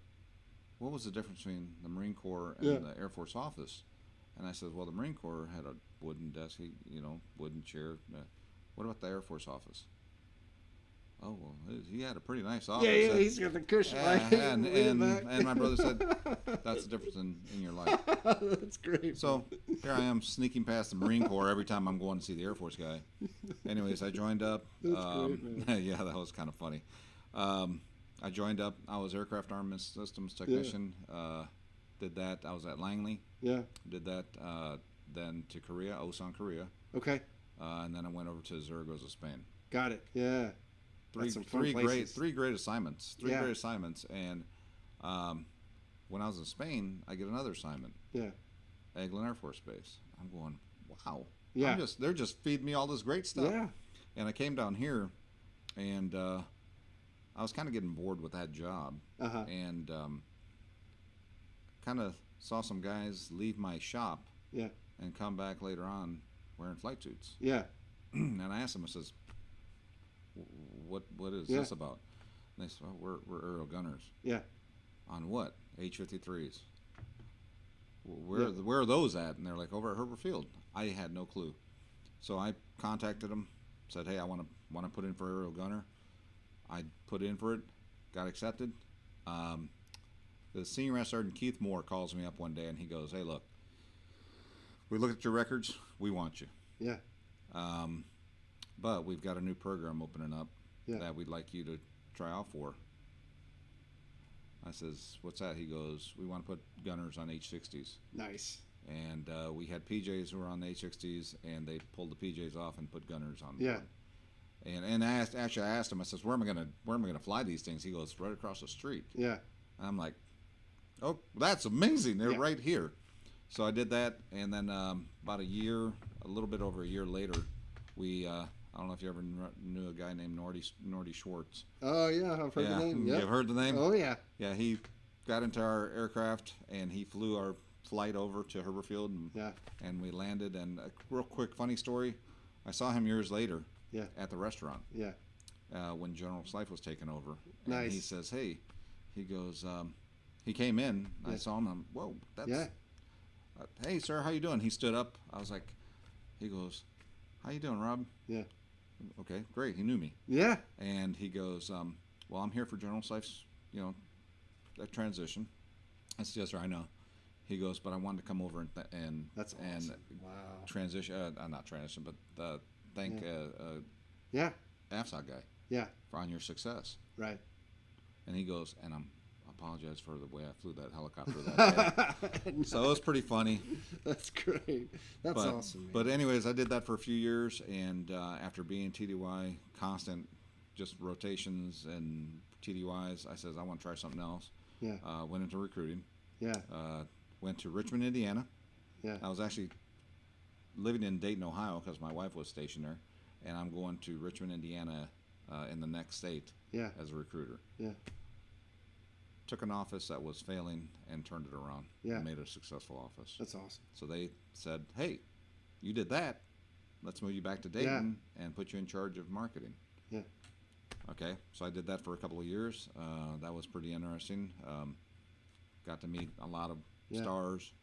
[SPEAKER 2] what was the difference between the Marine Corps and
[SPEAKER 3] Yeah.
[SPEAKER 2] the Air Force office?" And I said, "Well, the Marine Corps had a wooden desk, wooden chair. What about the Air Force office?" Oh, well, he had a pretty nice office.
[SPEAKER 3] Yeah, he's got the cushion. Right?
[SPEAKER 2] And,
[SPEAKER 3] Lean back.
[SPEAKER 2] and my brother said, "That's the difference in your life."
[SPEAKER 3] That's great.
[SPEAKER 2] So here I am sneaking past the Marine Corps every time I'm going to see the Air Force guy. Anyways, I joined up.
[SPEAKER 3] That's great, man.
[SPEAKER 2] Yeah, that was kind of funny. I joined up. I was aircraft armament systems technician. Did that. I was at Langley.
[SPEAKER 3] Yeah.
[SPEAKER 2] Did that. Then to Korea, Osan, Korea.
[SPEAKER 3] Okay.
[SPEAKER 2] And then I went over to Zaragoza, Spain.
[SPEAKER 3] Got it. Yeah. That's some fun
[SPEAKER 2] Three
[SPEAKER 3] places.
[SPEAKER 2] great assignments.
[SPEAKER 3] Yeah.
[SPEAKER 2] Great assignments. And when I was in Spain, I get another assignment.
[SPEAKER 3] Yeah.
[SPEAKER 2] Eglin Air Force Base. I'm going, wow.
[SPEAKER 3] Yeah.
[SPEAKER 2] They're just feeding me all this great stuff.
[SPEAKER 3] Yeah.
[SPEAKER 2] And I came down here, and I was kind of getting bored with that job,
[SPEAKER 3] Uh-huh.
[SPEAKER 2] and kind of saw some guys leave my shop
[SPEAKER 3] Yeah.
[SPEAKER 2] and come back later on wearing flight suits.
[SPEAKER 3] Yeah.
[SPEAKER 2] And I asked them, I says, "What is
[SPEAKER 3] Yeah.
[SPEAKER 2] this about?" And they said, "Well, we're aerial gunners."
[SPEAKER 3] Yeah.
[SPEAKER 2] On what? H-53s.
[SPEAKER 3] Yeah.
[SPEAKER 2] Where are those at? And they're like, over at Herbert Field. I had no clue. So I contacted them, said, "Hey, I want to put in for aerial gunner." I put in for it, got accepted. The senior master sergeant Keith Moore calls me up one day and he goes, "Hey, look, we looked at your records. We want you.
[SPEAKER 3] Yeah.
[SPEAKER 2] But we've got a new program opening up
[SPEAKER 3] Yeah.
[SPEAKER 2] that we'd like you to try out for." I says, "What's that?" He goes, "We want to put gunners on H-60s."
[SPEAKER 3] Nice.
[SPEAKER 2] And we had PJs who were on the H-60s, and they pulled the PJs off and put gunners on.
[SPEAKER 3] Yeah.
[SPEAKER 2] board. And I asked him. I says, "Where am I gonna fly these things?" He goes, "Right across the street."
[SPEAKER 3] Yeah.
[SPEAKER 2] And I'm like, "Oh, that's amazing! They're
[SPEAKER 3] Yeah.
[SPEAKER 2] right here." So I did that, and then about a little bit over a year later, we I don't know if you ever knew a guy named Nordy Schwartz.
[SPEAKER 3] Oh yeah, I've heard the name. Yeah.
[SPEAKER 2] You've heard the name?
[SPEAKER 3] Oh yeah.
[SPEAKER 2] Yeah, he got into our aircraft and he flew our flight over to Herbert Field,
[SPEAKER 3] Yeah.
[SPEAKER 2] and we landed. And a real quick funny story, I saw him years later
[SPEAKER 3] Yeah.
[SPEAKER 2] at the restaurant
[SPEAKER 3] Yeah.
[SPEAKER 2] when General Slife was taking over.
[SPEAKER 3] Nice.
[SPEAKER 2] And he says, "Hey," he goes, he came in. I
[SPEAKER 3] Yeah.
[SPEAKER 2] saw him. I'm, "Whoa, that's
[SPEAKER 3] Yeah.
[SPEAKER 2] Hey, sir, how you doing?" He stood up. I was like, he goes, "How you doing, Rob?"
[SPEAKER 3] Yeah.
[SPEAKER 2] Okay, great. He knew me.
[SPEAKER 3] Yeah.
[SPEAKER 2] And he goes, "Well, I'm here for General Slife's, that transition." I said, "Yes, sir, I know." He goes, "But I wanted to come over and
[SPEAKER 3] That's
[SPEAKER 2] and
[SPEAKER 3] awesome. Wow.
[SPEAKER 2] transition, not transition, but thank
[SPEAKER 3] Yeah.
[SPEAKER 2] AFSOC guy
[SPEAKER 3] Yeah.
[SPEAKER 2] for on your success."
[SPEAKER 3] Right.
[SPEAKER 2] And he goes, and I apologize for the way I flew that helicopter that day. So it was pretty funny.
[SPEAKER 3] That's great. That's
[SPEAKER 2] but,
[SPEAKER 3] awesome. Man.
[SPEAKER 2] But anyways, I did that for a few years, and after being TDY, constant just rotations and TDYs, I says, I want to try something else.
[SPEAKER 3] Yeah.
[SPEAKER 2] Went into recruiting.
[SPEAKER 3] Yeah.
[SPEAKER 2] Went to Richmond, Indiana.
[SPEAKER 3] Yeah.
[SPEAKER 2] I was actually living in Dayton, Ohio, because my wife was stationed there, and I'm going to Richmond, Indiana, in the next state
[SPEAKER 3] Yeah.
[SPEAKER 2] as a recruiter.
[SPEAKER 3] Yeah.
[SPEAKER 2] Took an office that was failing and turned it around.
[SPEAKER 3] Yeah.
[SPEAKER 2] And made it a successful office.
[SPEAKER 3] That's awesome.
[SPEAKER 2] So they said, "Hey, you did that. Let's move you back to Dayton and put you in charge of marketing."
[SPEAKER 3] Yeah.
[SPEAKER 2] Okay, so I did that for a couple of years. That was pretty interesting. Got to meet a lot of stars.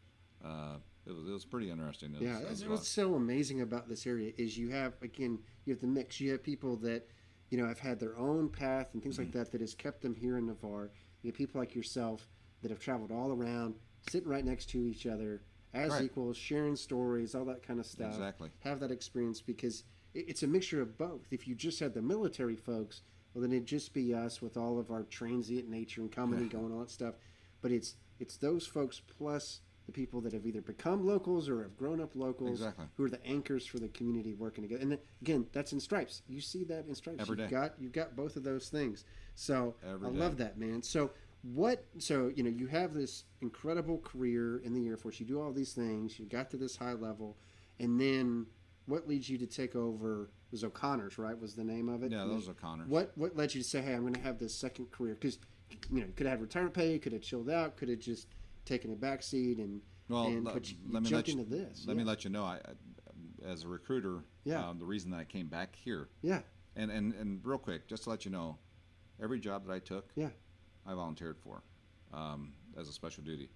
[SPEAKER 2] It was pretty interesting. It was,
[SPEAKER 3] That's what's so amazing about this area is you have the mix. You have people that have had their own path and things like that has kept them here in Navarre. You have people like yourself that have traveled all around, sitting right next to each other as equals, sharing stories, all that kind of stuff.
[SPEAKER 2] Exactly.
[SPEAKER 3] Have that experience because it's a mixture of both. If you just had the military folks, well, then it'd just be us with all of our transient nature and coming and going, all that stuff. But it's those folks plus the people that have either become locals or have grown up locals, who are the anchors for the community working together. And then, again, that's in Stripes. You see that in Stripes.
[SPEAKER 2] Every day.
[SPEAKER 3] You've got both of those things. So
[SPEAKER 2] Every
[SPEAKER 3] I
[SPEAKER 2] day.
[SPEAKER 3] love that, man. So you have this incredible career in the Air Force. You do all these things. You got to this high level, and then what leads you to take over? It was O'Connor's, right? Was the name of it?
[SPEAKER 2] Yeah, those O'Connors.
[SPEAKER 3] What led you to say, hey, I'm going to have this second career? Because you could have had retirement pay, could have chilled out, could have just taken a back seat and
[SPEAKER 2] Well,
[SPEAKER 3] but you
[SPEAKER 2] let me
[SPEAKER 3] jumped
[SPEAKER 2] let you,
[SPEAKER 3] into this.
[SPEAKER 2] let me let you know. As a recruiter,
[SPEAKER 3] Yeah.
[SPEAKER 2] the reason that I came back here,
[SPEAKER 3] Yeah.
[SPEAKER 2] and real quick, just to let you know, every job that I took,
[SPEAKER 3] Yeah.
[SPEAKER 2] I volunteered for, as a special duty.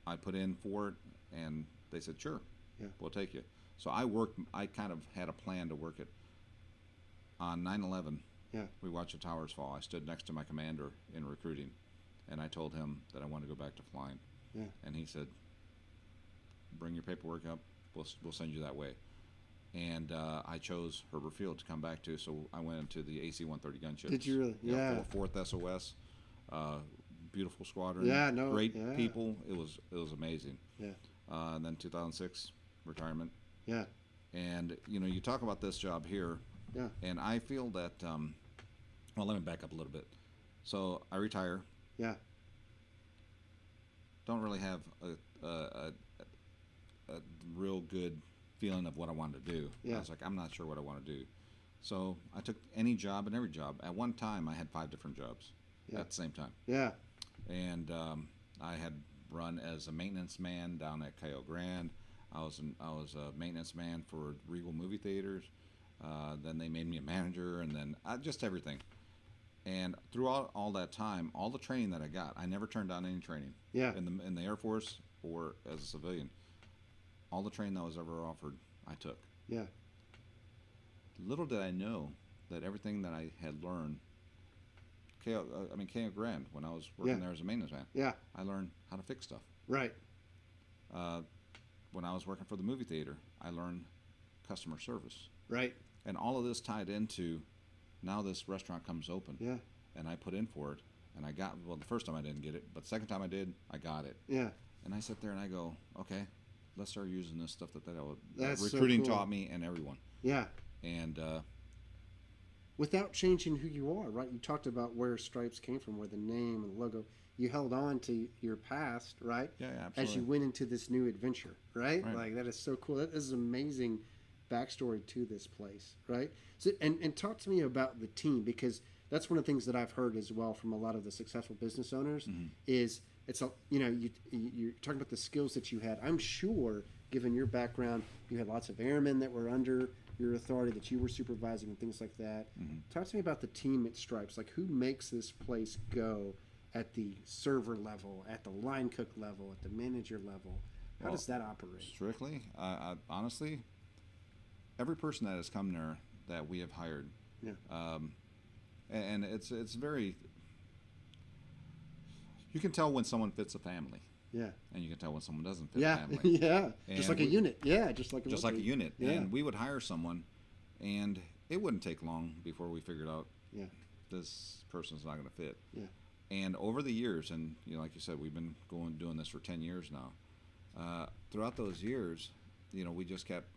[SPEAKER 2] I put in for it, and they said, "Sure,
[SPEAKER 3] Yeah.
[SPEAKER 2] we'll take you." So I worked. I kind of had a plan to work it. On 9/11,
[SPEAKER 3] Yeah.
[SPEAKER 2] we watched the towers fall. I stood next to my commander in recruiting, and I told him that I wanted to go back to flying.
[SPEAKER 3] Yeah.
[SPEAKER 2] And he said, "Bring your paperwork up. We'll send you that way." And I chose Herbert Field to come back to, so I went into the AC-130 gunships.
[SPEAKER 3] Did you really? Yeah.
[SPEAKER 2] Fourth SOS, beautiful squadron.
[SPEAKER 3] Yeah, no,
[SPEAKER 2] great
[SPEAKER 3] yeah.
[SPEAKER 2] people. It was amazing.
[SPEAKER 3] Yeah.
[SPEAKER 2] And then 2006, retirement.
[SPEAKER 3] Yeah.
[SPEAKER 2] And you talk about this job here.
[SPEAKER 3] Yeah.
[SPEAKER 2] And I feel that. Well, let me back up a little bit. So I retire.
[SPEAKER 3] Yeah.
[SPEAKER 2] Don't really have a real good feeling of what I wanted to do.
[SPEAKER 3] Yeah.
[SPEAKER 2] I was like, I'm not sure what I want to do. So I took any job and every job. At one time, I had 5 different jobs at the same time.
[SPEAKER 3] Yeah.
[SPEAKER 2] And I had run as a maintenance man down at Cayo Grande. I was a maintenance man for Regal movie theaters. Then they made me a manager, and then just everything. And throughout all that time, all the training that I got, I never turned down any training.
[SPEAKER 3] Yeah.
[SPEAKER 2] In the Air Force or as a civilian. All the training that was ever offered, I took.
[SPEAKER 3] Yeah.
[SPEAKER 2] Little did I know that everything that I had learned, Cayo Grande, when I was working there as a maintenance man,
[SPEAKER 3] Yeah.
[SPEAKER 2] I learned how to fix stuff.
[SPEAKER 3] Right.
[SPEAKER 2] When I was working for the movie theater, I learned customer service.
[SPEAKER 3] Right.
[SPEAKER 2] And all of this tied into, now this restaurant comes open.
[SPEAKER 3] Yeah.
[SPEAKER 2] And I put in for it, and I got, well, the first time I didn't get it, but the second time I did, I got it.
[SPEAKER 3] Yeah.
[SPEAKER 2] And I sit there and I go, okay, let's start using this stuff that
[SPEAKER 3] That's so
[SPEAKER 2] recruiting
[SPEAKER 3] cool.
[SPEAKER 2] taught me and everyone.
[SPEAKER 3] Yeah.
[SPEAKER 2] And
[SPEAKER 3] Without changing who you are, right? You talked about where Stripes came from, where the name and the logo. You held on to your past, right?
[SPEAKER 2] yeah, absolutely.
[SPEAKER 3] As you went into this new adventure, right?
[SPEAKER 2] Right.
[SPEAKER 3] Like, that is so cool. That is an amazing backstory to this place, right? So, and talk to me about the team, because that's one of the things that I've heard as well from a lot of the successful business owners is it's a, you're talking about the skills that you had. I'm sure, given your background, you had lots of airmen that were under your authority that you were supervising and things like that. Talk to me about the team at Stripes. Like, who makes this place go at the server level, at the line cook level, at the manager level? How does that operate?
[SPEAKER 2] Strictly, honestly, every person that has come there that we have hired, and it's very, you can tell when someone fits a family.
[SPEAKER 3] Yeah.
[SPEAKER 2] And you can tell when someone doesn't fit a
[SPEAKER 3] Yeah.
[SPEAKER 2] family.
[SPEAKER 3] Yeah. Just like a unit. Yeah. Just like
[SPEAKER 2] a unit.
[SPEAKER 3] Yeah.
[SPEAKER 2] And we would hire someone, and it wouldn't take long before we figured out this person's not going to fit.
[SPEAKER 3] Yeah.
[SPEAKER 2] And over the years, and like you said, we've been doing this for 10 years now. Throughout those years, we just kept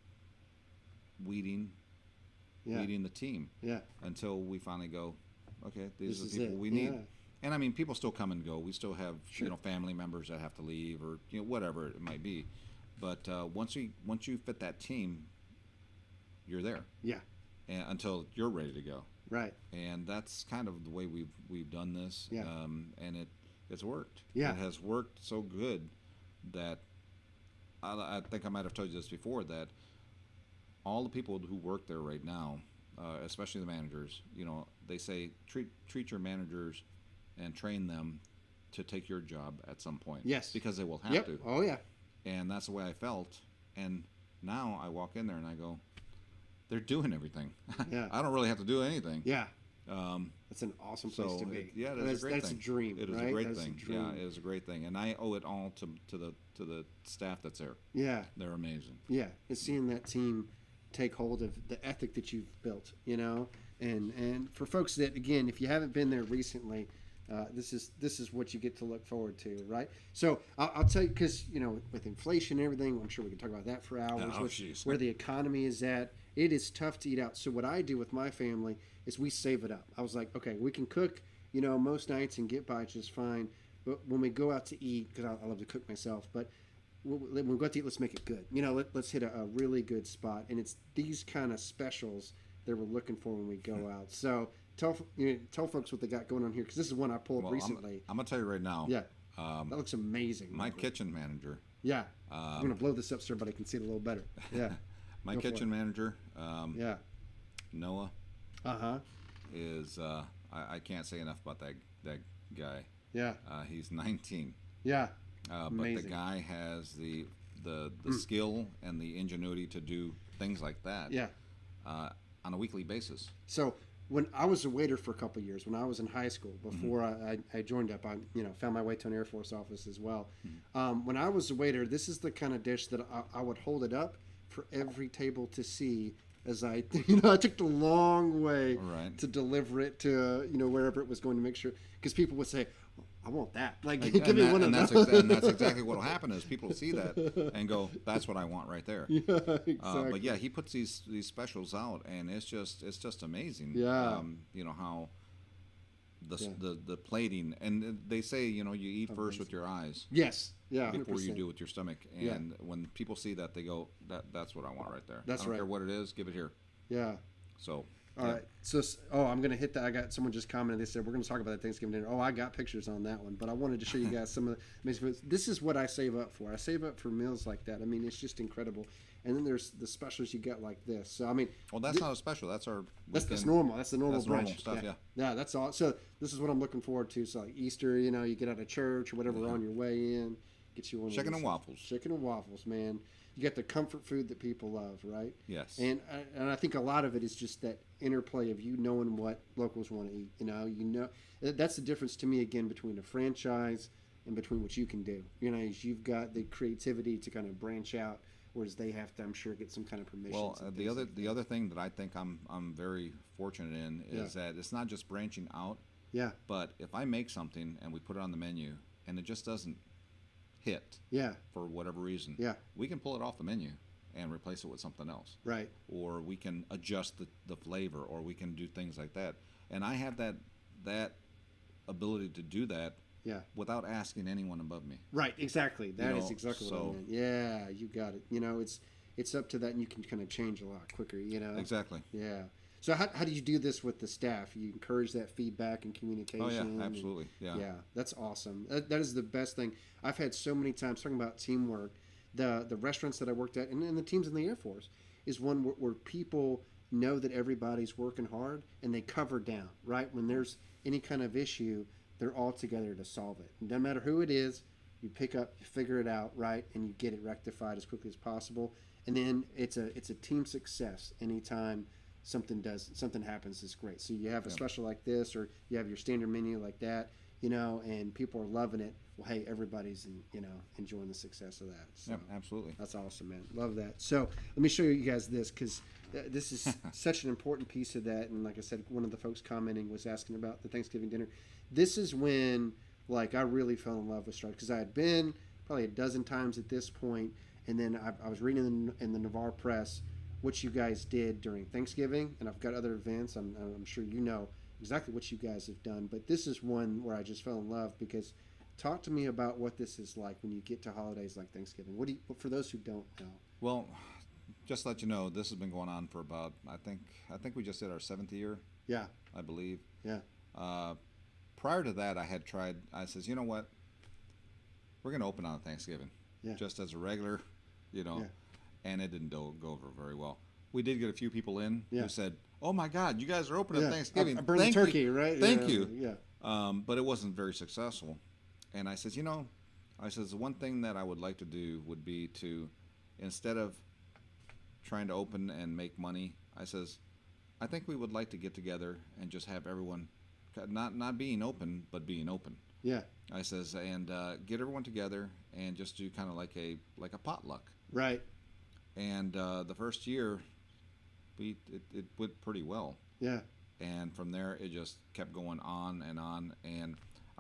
[SPEAKER 2] weeding the team.
[SPEAKER 3] Yeah.
[SPEAKER 2] Until we finally go, okay, these
[SPEAKER 3] This
[SPEAKER 2] are
[SPEAKER 3] is
[SPEAKER 2] the people
[SPEAKER 3] it.
[SPEAKER 2] we need.
[SPEAKER 3] Yeah.
[SPEAKER 2] And I mean, people still come and go. We still have
[SPEAKER 3] Sure.
[SPEAKER 2] family members that have to leave, or whatever it might be. But once you fit that team, you're there.
[SPEAKER 3] Yeah.
[SPEAKER 2] And until you're ready to go.
[SPEAKER 3] Right.
[SPEAKER 2] And that's kind of the way we've done this.
[SPEAKER 3] Yeah.
[SPEAKER 2] And it's worked.
[SPEAKER 3] Yeah.
[SPEAKER 2] It has worked so good that I think I might have told you this before, that all the people who work there right now, especially the managers, they say treat your managers and train them to take your job at some point.
[SPEAKER 3] Yes.
[SPEAKER 2] Because they will have to.
[SPEAKER 3] Oh, yeah.
[SPEAKER 2] And that's the way I felt. And now I walk in there and I go, they're doing everything.
[SPEAKER 3] Yeah.
[SPEAKER 2] I don't really have to do anything.
[SPEAKER 3] Yeah. That's an awesome place to be.
[SPEAKER 2] It is a great thing.
[SPEAKER 3] That's a dream.
[SPEAKER 2] It is
[SPEAKER 3] right?
[SPEAKER 2] a great
[SPEAKER 3] That's
[SPEAKER 2] thing.
[SPEAKER 3] A dream.
[SPEAKER 2] Yeah, it is a great thing, and I owe it all to the staff that's there.
[SPEAKER 3] Yeah.
[SPEAKER 2] They're amazing.
[SPEAKER 3] Yeah. It's seeing that team take hold of the ethic that you've built, and for folks that, again, if you haven't been there recently, this is what you get to look forward to, right? So I'll tell you, because with inflation and everything, I'm sure we can talk about that for hours. Where the economy is at, it is tough to eat out. So what I do with my family is we save it up. I was like, okay, we can cook, most nights and get by just fine. But when we go out to eat, because I love to cook myself, but when we go out to eat, let's make it good. Let's hit a really good spot. And it's these kind of specials that we're looking for when we go out. So tell folks what they got going on here, because this is one I pulled recently.
[SPEAKER 2] I'm gonna tell you right now.
[SPEAKER 3] Yeah, that looks amazing.
[SPEAKER 2] My kitchen manager,
[SPEAKER 3] Yeah. I'm going to blow this up so everybody can see it a little better. Yeah.
[SPEAKER 2] My
[SPEAKER 3] Go for
[SPEAKER 2] kitchen manager,
[SPEAKER 3] Yeah.
[SPEAKER 2] Noah,
[SPEAKER 3] Uh-huh.
[SPEAKER 2] is I can't say enough about that guy.
[SPEAKER 3] Yeah.
[SPEAKER 2] He's 19,
[SPEAKER 3] Yeah.
[SPEAKER 2] but the
[SPEAKER 3] Amazing.
[SPEAKER 2] guy has the skill and the ingenuity to do things like that.
[SPEAKER 3] Yeah.
[SPEAKER 2] On a weekly basis.
[SPEAKER 3] So when I was a waiter for a couple of years, when I was in high school, before I joined up, I found my way to an Air Force office as well. When I was a waiter, this is the kind of dish that I would hold it up for every table to see. As I took the long way
[SPEAKER 2] Right.
[SPEAKER 3] to deliver it to wherever it was going to make sure, because people would say, I want that. Like,
[SPEAKER 2] And
[SPEAKER 3] give me
[SPEAKER 2] that-
[SPEAKER 3] one
[SPEAKER 2] and
[SPEAKER 3] of
[SPEAKER 2] that's
[SPEAKER 3] those.
[SPEAKER 2] and that's exactly what will happen is people see that and go, that's what I want right there.
[SPEAKER 3] Yeah, exactly.
[SPEAKER 2] But yeah, he puts these specials out, and it's just amazing.
[SPEAKER 3] Yeah.
[SPEAKER 2] How the plating, and they say you eat first with your eyes
[SPEAKER 3] Yes. Yeah.
[SPEAKER 2] before
[SPEAKER 3] 100%.
[SPEAKER 2] you do with your stomach, and when people see that, they go, that's what I want right there.
[SPEAKER 3] That's
[SPEAKER 2] I don't
[SPEAKER 3] right.
[SPEAKER 2] care what it is, give it here.
[SPEAKER 3] Yeah.
[SPEAKER 2] So.
[SPEAKER 3] All right. So, I'm going to hit that. I got someone just commented. They said, we're going to talk about that Thanksgiving dinner. Oh, I got pictures on that one. But I wanted to show you guys some of the amazing foods. This is what I save up for. I save up for meals like that. I mean, it's just incredible. And then there's the specials you get like this. So, I mean.
[SPEAKER 2] Well, that's not a special. That's our.
[SPEAKER 3] That's normal. That's the normal
[SPEAKER 2] That's
[SPEAKER 3] brunch.
[SPEAKER 2] normal stuff, yeah.
[SPEAKER 3] Yeah, that's all. So, this is what I'm looking forward to. So, like Easter, you get out of church or whatever on your way in. Get you one of
[SPEAKER 2] Chicken
[SPEAKER 3] these.
[SPEAKER 2] and waffles.
[SPEAKER 3] Chicken and waffles, man. You get the comfort food that people love, right?
[SPEAKER 2] Yes.
[SPEAKER 3] And I think a lot of it is just that interplay of knowing what locals want to eat. That's the difference to me again between a franchise and between what you can do. Is you've got the creativity to kind of branch out, whereas they have to, I'm sure, get some kind of permission.
[SPEAKER 2] Well, the other thing that I think I'm very fortunate in is that it's not just branching out.
[SPEAKER 3] Yeah.
[SPEAKER 2] But if I make something and we put it on the menu and it just doesn't hit.
[SPEAKER 3] Yeah.
[SPEAKER 2] For whatever reason.
[SPEAKER 3] Yeah.
[SPEAKER 2] We can pull it off the menu and replace it with something else.
[SPEAKER 3] Right.
[SPEAKER 2] Or we can adjust the flavor, or we can do things like that. And I have that ability to do that.
[SPEAKER 3] Yeah.
[SPEAKER 2] Without asking anyone above me.
[SPEAKER 3] Right. Exactly. That is exactly what I
[SPEAKER 2] so-
[SPEAKER 3] meant. Yeah, you got it. It's up to that, and you can kind of change a lot quicker.
[SPEAKER 2] Exactly.
[SPEAKER 3] Yeah. So how do you do this with the staff? You encourage that feedback and communication.
[SPEAKER 2] Oh yeah,
[SPEAKER 3] and-
[SPEAKER 2] absolutely. Yeah.
[SPEAKER 3] Yeah, that's awesome. That is the best thing. I've had so many times talking about teamwork. The restaurants that I worked at and the teams in the Air Force is one where people know that everybody's working hard and they cover down, right? When there's any kind of issue, they're all together to solve it. And no matter who it is, you pick up, you figure it out, right? And you get it rectified as quickly as possible. And then it's a team success anytime something happens. Is great. So you have a special like this, or you have your standard menu like that, and people are loving it. Well, hey, everybody's enjoying the success of that. So
[SPEAKER 2] Yep, absolutely.
[SPEAKER 3] that's awesome, man. Love that. So let me show you guys this, because this is such an important piece of that. And like I said, one of the folks commenting was asking about the Thanksgiving dinner. This is when I really fell in love with Stripe, because I had been probably a dozen times at this point, and then I was reading in the Navarre Press what you guys did during Thanksgiving, and I've got other events. I'm sure you know exactly what you guys have done, but this is one where I just fell in love. Because talk to me about what this is like when you get to holidays like Thanksgiving. For those who don't know?
[SPEAKER 2] Well, just to let you know, this has been going on for about I think we just did our 7th year.
[SPEAKER 3] Yeah.
[SPEAKER 2] I believe.
[SPEAKER 3] Yeah.
[SPEAKER 2] Prior to that, I had tried. I says, you know what? We're going to open on Thanksgiving, just as a regular, and it didn't go over very well. We did get a few people in who said, "Oh my God, you guys are open on Thanksgiving!
[SPEAKER 3] I burned the turkey, right?
[SPEAKER 2] Thank you."
[SPEAKER 3] Yeah.
[SPEAKER 2] But it wasn't very successful. And I says, the one thing that I would like to do would be to, instead of trying to open and make money, I says, I think we would like to get together and just have everyone, not being open, but being open.
[SPEAKER 3] Yeah.
[SPEAKER 2] I says, and get everyone together and just do kind of like a potluck.
[SPEAKER 3] Right.
[SPEAKER 2] And the first year, it went pretty well.
[SPEAKER 3] Yeah.
[SPEAKER 2] And from there, it just kept going on. And I'm going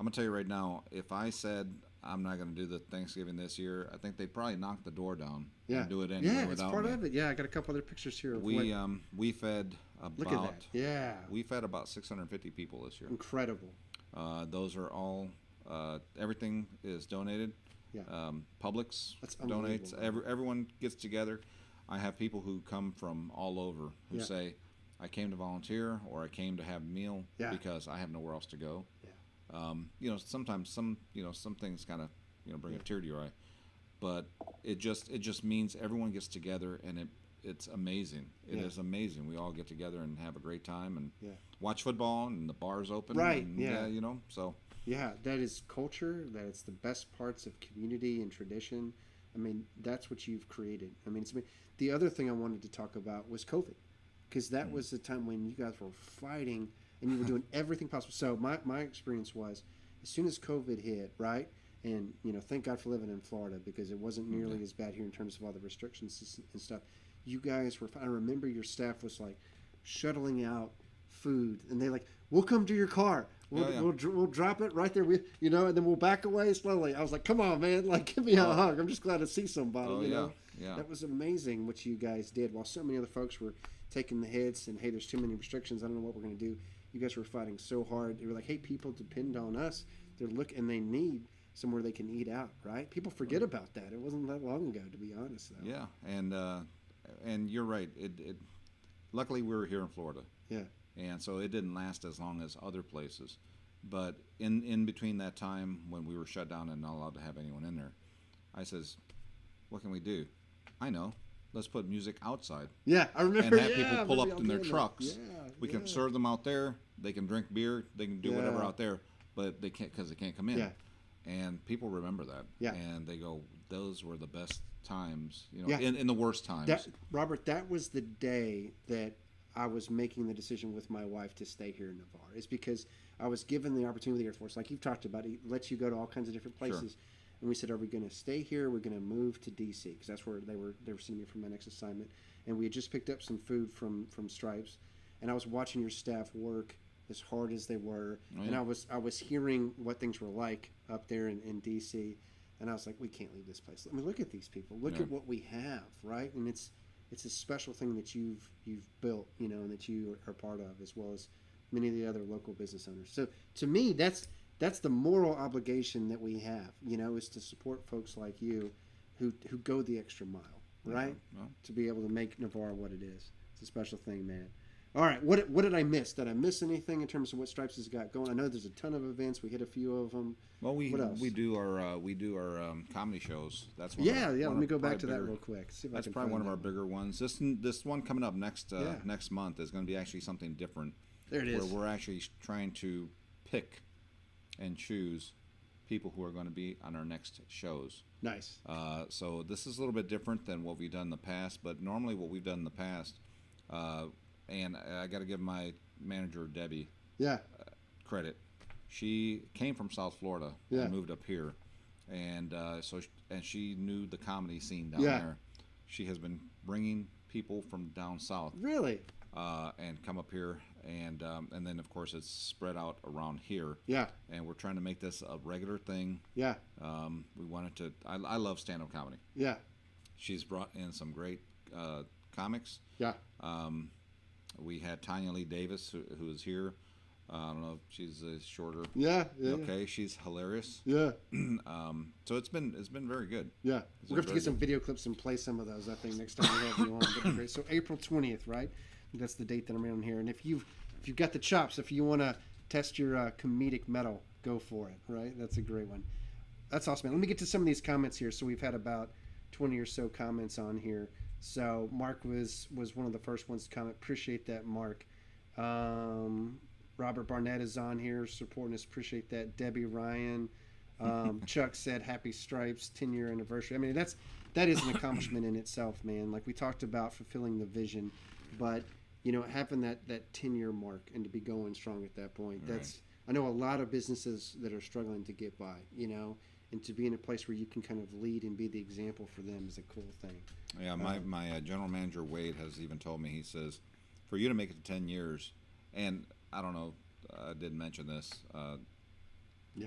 [SPEAKER 2] to tell you right now, if I said I'm not going to do the Thanksgiving this year, I think they'd probably knock the door down and do it anyway
[SPEAKER 3] it's
[SPEAKER 2] without
[SPEAKER 3] part
[SPEAKER 2] me.
[SPEAKER 3] of it. Yeah, I got a couple other pictures here.
[SPEAKER 2] We fed
[SPEAKER 3] Look at that. Yeah.
[SPEAKER 2] We fed about 650 people this year.
[SPEAKER 3] Incredible.
[SPEAKER 2] Those are all everything is donated.
[SPEAKER 3] Yeah.
[SPEAKER 2] Publix
[SPEAKER 3] That's
[SPEAKER 2] donates.
[SPEAKER 3] unbelievable.
[SPEAKER 2] Everyone gets together. I have people who come from all over who say, I came to volunteer, or I came to have a meal because I have nowhere else to go.
[SPEAKER 3] Yeah.
[SPEAKER 2] Sometimes some things kind of bring a tear to your eye, but it just means everyone gets together, and it's amazing. It is amazing. We all get together and have a great time and watch football, and the bar's open.
[SPEAKER 3] Right.
[SPEAKER 2] And,
[SPEAKER 3] yeah.
[SPEAKER 2] You know. So.
[SPEAKER 3] Yeah, that is culture. That's the best parts of community and tradition. I mean, that's what you've created. I mean, the other thing I wanted to talk about was COVID, because that was the time when you guys were fighting and you were doing everything possible. So my experience was, as soon as COVID hit, right, and thank God for living in Florida, because it wasn't nearly as bad here in terms of all the restrictions and stuff. You guys were. I remember your staff was like shuttling out food, and they like, we'll come to your car. We'll drop it right there, and then we'll back away slowly. I was like, come on, man, like, give me a hug. I'm just glad to see somebody.
[SPEAKER 2] Oh,
[SPEAKER 3] you know?
[SPEAKER 2] Yeah.
[SPEAKER 3] That was amazing what you guys did. While so many other folks were taking the hits and, hey, there's too many restrictions, I don't know what we're going to do. You guys were fighting so hard. They were like, hey, people depend on us. And they need somewhere they can eat out, right? People forget about that. It wasn't that long ago, to be honest, though.
[SPEAKER 2] Yeah, and you're right. It luckily we were here in Florida.
[SPEAKER 3] Yeah.
[SPEAKER 2] And so it didn't last as long as other places. But in between that time when we were shut down and not allowed to have anyone in there, I says, what can we do? I know. Let's put music outside.
[SPEAKER 3] Yeah, I remember.
[SPEAKER 2] And have people pull up in their trucks.
[SPEAKER 3] Yeah,
[SPEAKER 2] we can serve them out there. They can drink beer. They can do whatever out there. But they can't, because they can't come in.
[SPEAKER 3] Yeah.
[SPEAKER 2] And people remember that.
[SPEAKER 3] Yeah.
[SPEAKER 2] And they go, those were the best times, in the worst times.
[SPEAKER 3] Robert, that was the day that I was making the decision with my wife to stay here in Navarre. It's because I was given the opportunity with the Air Force, like you've talked about, it lets you go to all kinds of different places.
[SPEAKER 2] Sure.
[SPEAKER 3] And we said, are we going to stay here? We're going to move to D.C. because that's where they were sending me for my next assignment. And we had just picked up some food from Stripes, and I was watching your staff work as hard as they were, and I was hearing what things were like up there in D.C. And I was like, we can't leave this place. I mean, look at these people. Look at what we have, right? And it's a special thing that you've built, and that you are part of, as well as many of the other local business owners. So to me, that's the moral obligation that we have, is to support folks like you who go the extra mile, right? To be able to make Navarre what it is. It's a special thing, man. All right, what did I miss? Did I miss anything in terms of what Stripes has got going? I know there's a ton of events. We hit a few of them.
[SPEAKER 2] Well,
[SPEAKER 3] what else?
[SPEAKER 2] we do our comedy shows. That's
[SPEAKER 3] let me go back to that real quick. See if
[SPEAKER 2] that's
[SPEAKER 3] I can
[SPEAKER 2] probably one of our
[SPEAKER 3] one.
[SPEAKER 2] bigger ones. This one coming up next month is going to be actually something different.
[SPEAKER 3] There it is.
[SPEAKER 2] Where we're actually trying to pick and choose people who are going to be on our next shows.
[SPEAKER 3] Nice.
[SPEAKER 2] So this is a little bit different than what we've done in the past. But normally what we've done in the past. And I got to give my manager, Debbie, credit. She came from South Florida and moved up here. And she knew the comedy scene down there. She has been bringing people from down south.
[SPEAKER 3] Really?
[SPEAKER 2] And come up here. And then, of course, it's spread out around here.
[SPEAKER 3] Yeah.
[SPEAKER 2] And we're trying to make this a regular thing.
[SPEAKER 3] Yeah.
[SPEAKER 2] We wanted to... I love stand-up comedy.
[SPEAKER 3] Yeah.
[SPEAKER 2] She's brought in some great comics.
[SPEAKER 3] Yeah.
[SPEAKER 2] We had Tanya Lee Davis, who is here. I don't know if she's shorter.
[SPEAKER 3] Yeah.
[SPEAKER 2] Okay, she's hilarious.
[SPEAKER 3] Yeah.
[SPEAKER 2] So it's been very good.
[SPEAKER 3] Yeah. We're going to have to get some video clips and play some of those, I think, next time we have you on. That'd be great. So April 20th, right? That's the date that I'm around here. And if you've got the chops, if you want to test your comedic mettle, go for it, right? That's a great one. That's awesome, man. Let me get to some of these comments here. So we've had about 20 or so comments on here. So Mark was one of the first ones to comment. Appreciate that, Mark. Robert Barnett is on here supporting us. Appreciate that. Debbie Ryan. Chuck said happy Stripes 10-year anniversary. I mean, that is an accomplishment in itself, man. Like we talked about fulfilling the vision, but having that 10-year mark and to be going strong at that point. That's I know a lot of businesses that are struggling to get by, and to be in a place where you can kind of lead and be the example for them is a cool thing.
[SPEAKER 2] Yeah, my general manager, Wade, has even told me, he says, for you to make it to 10 years, and I don't know, I didn't mention this,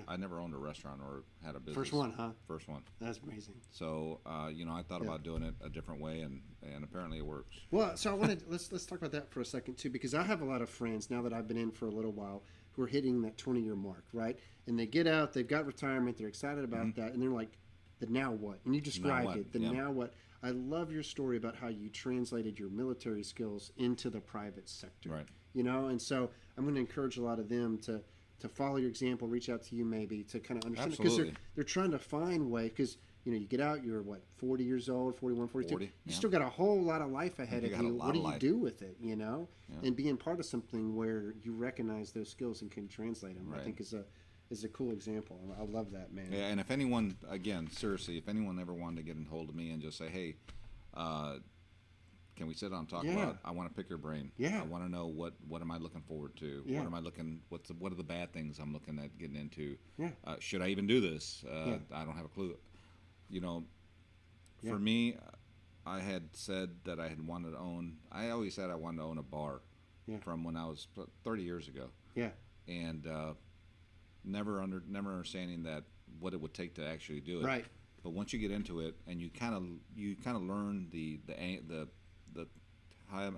[SPEAKER 2] I never owned a restaurant or had a business.
[SPEAKER 3] First one, huh?
[SPEAKER 2] First one.
[SPEAKER 3] That's amazing.
[SPEAKER 2] So, I thought about doing it a different way, and apparently it works.
[SPEAKER 3] Well, so I wanted let's talk about that for a second too, because I have a lot of friends now that I've been in for a little while who are hitting that 20-year mark, right? And they get out, they've got retirement, they're excited about that, and they're like, the now what? And you described it, the now what. I love your story about how you translated your military skills into the private sector.
[SPEAKER 2] Right.
[SPEAKER 3] And so I'm going to encourage a lot of them to follow your example, reach out to you maybe to kind of understand it, because they're trying to find ways, because you get out, you're what, 40 years old, 41, 42.
[SPEAKER 2] 40,
[SPEAKER 3] You
[SPEAKER 2] yeah.
[SPEAKER 3] still got a whole lot of life ahead
[SPEAKER 2] You
[SPEAKER 3] of
[SPEAKER 2] got a
[SPEAKER 3] you.
[SPEAKER 2] lot
[SPEAKER 3] What do
[SPEAKER 2] of
[SPEAKER 3] you
[SPEAKER 2] life.
[SPEAKER 3] do with it,
[SPEAKER 2] Yeah.
[SPEAKER 3] And being part of something where you recognize those skills and can translate them, I
[SPEAKER 2] Right.
[SPEAKER 3] think is a cool example. I love that, man.
[SPEAKER 2] Yeah, and if anyone, again, seriously, if anyone ever wanted to get in hold of me and just say, hey, can we sit down and talk
[SPEAKER 3] Yeah.
[SPEAKER 2] about? I want to pick your brain.
[SPEAKER 3] Yeah.
[SPEAKER 2] I want to know what am I looking forward to?
[SPEAKER 3] Yeah.
[SPEAKER 2] What am I looking? What are the bad things I'm looking at getting into?
[SPEAKER 3] Yeah.
[SPEAKER 2] Should I even do this?
[SPEAKER 3] Yeah.
[SPEAKER 2] I don't have a clue.
[SPEAKER 3] Yeah.
[SPEAKER 2] For me, I had said that I had wanted to own. I always said I wanted to own a bar.
[SPEAKER 3] Yeah.
[SPEAKER 2] From when I was 30 years ago.
[SPEAKER 3] Yeah.
[SPEAKER 2] And never understanding that what it would take to actually do it.
[SPEAKER 3] Right.
[SPEAKER 2] But once you get into it and you kind of learn the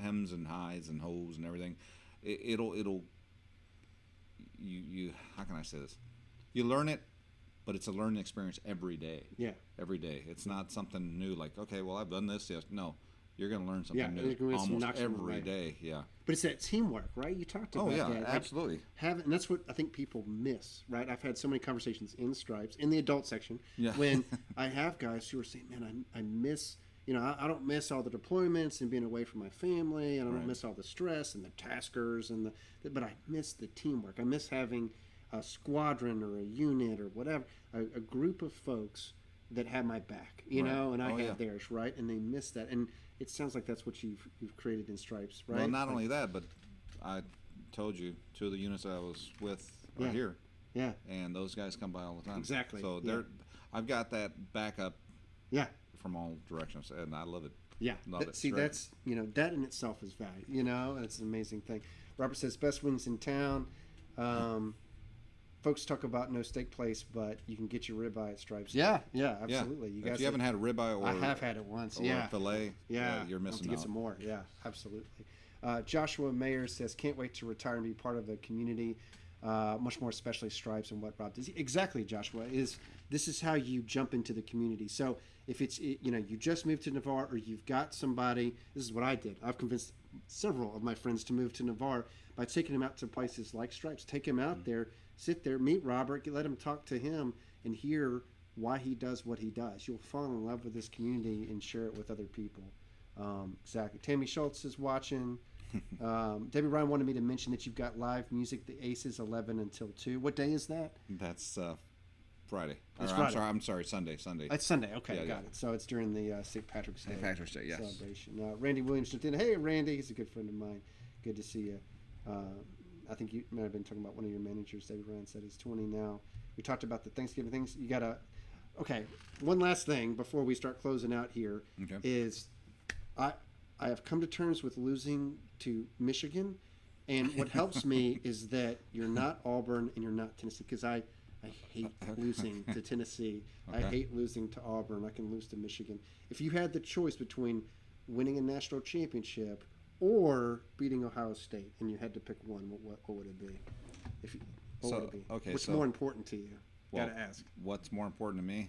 [SPEAKER 2] hems and highs and hoes and everything, it'll you how can I say this? You learn it, but it's a learning experience every day.
[SPEAKER 3] Yeah.
[SPEAKER 2] Every day. It's not something new like, okay, well, I've done this. Yes. No. You're going to learn something
[SPEAKER 3] Yeah, you're
[SPEAKER 2] new
[SPEAKER 3] gonna
[SPEAKER 2] almost
[SPEAKER 3] knock something
[SPEAKER 2] every
[SPEAKER 3] right.
[SPEAKER 2] day. Yeah.
[SPEAKER 3] But it's that teamwork, right? You talked about
[SPEAKER 2] Oh, yeah,
[SPEAKER 3] that. Like,
[SPEAKER 2] absolutely.
[SPEAKER 3] and that's what I think people miss, right? I've had so many conversations in Stripes, in the adult section,
[SPEAKER 2] Yeah.
[SPEAKER 3] when I have guys who are saying, man, I miss, I don't miss all the deployments and being away from my family, and I don't
[SPEAKER 2] Right.
[SPEAKER 3] miss all the stress and the taskers, but I miss the teamwork. I miss having a squadron or a unit or whatever, a group of folks that have my back,
[SPEAKER 2] Right.
[SPEAKER 3] and I
[SPEAKER 2] Oh,
[SPEAKER 3] have
[SPEAKER 2] yeah.
[SPEAKER 3] theirs, right? And they miss that. And it sounds like that's what you've created in Stripes, right?
[SPEAKER 2] Well, not
[SPEAKER 3] Like,
[SPEAKER 2] only that, but I told you 2 of the units I was with are
[SPEAKER 3] Yeah.
[SPEAKER 2] here,
[SPEAKER 3] yeah,
[SPEAKER 2] and those guys come by all the time.
[SPEAKER 3] Exactly,
[SPEAKER 2] So
[SPEAKER 3] yeah.
[SPEAKER 2] I've got that backup
[SPEAKER 3] yeah.
[SPEAKER 2] from all directions, and I love it.
[SPEAKER 3] Yeah,
[SPEAKER 2] Love it.
[SPEAKER 3] see,
[SPEAKER 2] It's great.
[SPEAKER 3] that's that in itself is value. And it's an amazing thing. Robert says best wings in town. Folks talk about no steak place, but you can get your ribeye at Stripes. Yeah, absolutely.
[SPEAKER 2] Yeah. If you haven't had a ribeye or
[SPEAKER 3] I have had it once.
[SPEAKER 2] or
[SPEAKER 3] Yeah,
[SPEAKER 2] a fillet,
[SPEAKER 3] yeah,
[SPEAKER 2] you're
[SPEAKER 3] I'll have
[SPEAKER 2] missing
[SPEAKER 3] to get
[SPEAKER 2] out.
[SPEAKER 3] some more. Yeah, absolutely. Joshua Mayer says can't wait to retire and be part of the community. Much more especially Stripes and what Rob does. Exactly, Joshua. This is how you jump into the community. So if it's you just moved to Navarre or you've got somebody, this is what I did. I've convinced several of my friends to move to Navarre by taking them out to places like Stripes. Take them out there, sit there, meet Robert, let him talk to him, and hear why he does what he does. You'll fall in love with this community and share it with other people. Exactly. Tammy Schultz is watching. Debbie Ryan wanted me to mention that you've got live music, the Aces, 11 until 2. What day is that?
[SPEAKER 2] That's Friday.
[SPEAKER 3] That's
[SPEAKER 2] Or,
[SPEAKER 3] Friday.
[SPEAKER 2] I'm sorry, Sunday.
[SPEAKER 3] It's Sunday. Okay,
[SPEAKER 2] Yeah,
[SPEAKER 3] got
[SPEAKER 2] yeah.
[SPEAKER 3] it. So it's during the St. Patrick's Day.
[SPEAKER 2] St. Patrick's Day, yes.
[SPEAKER 3] Celebration. Randy Williams jumped in. Hey, Randy. He's a good friend of mine. Good to see you. I think you might have been talking about one of your managers. David Ryan said he's 20 now. We talked about the Thanksgiving things. You got to... Okay, one last thing before we start closing out here is I have come to terms with losing to Michigan, and what helps me is that you're not Auburn and you're not Tennessee, because I hate losing to Tennessee. I
[SPEAKER 2] Okay.
[SPEAKER 3] hate losing to Auburn. I can lose to Michigan. If you had the choice between winning a national championship or beating Ohio State, and you had to pick one, what would it be? What would it be?
[SPEAKER 2] Okay,
[SPEAKER 3] What's
[SPEAKER 2] so-
[SPEAKER 3] more important to you?
[SPEAKER 2] Well,
[SPEAKER 3] Gotta ask.
[SPEAKER 2] What's more important to me?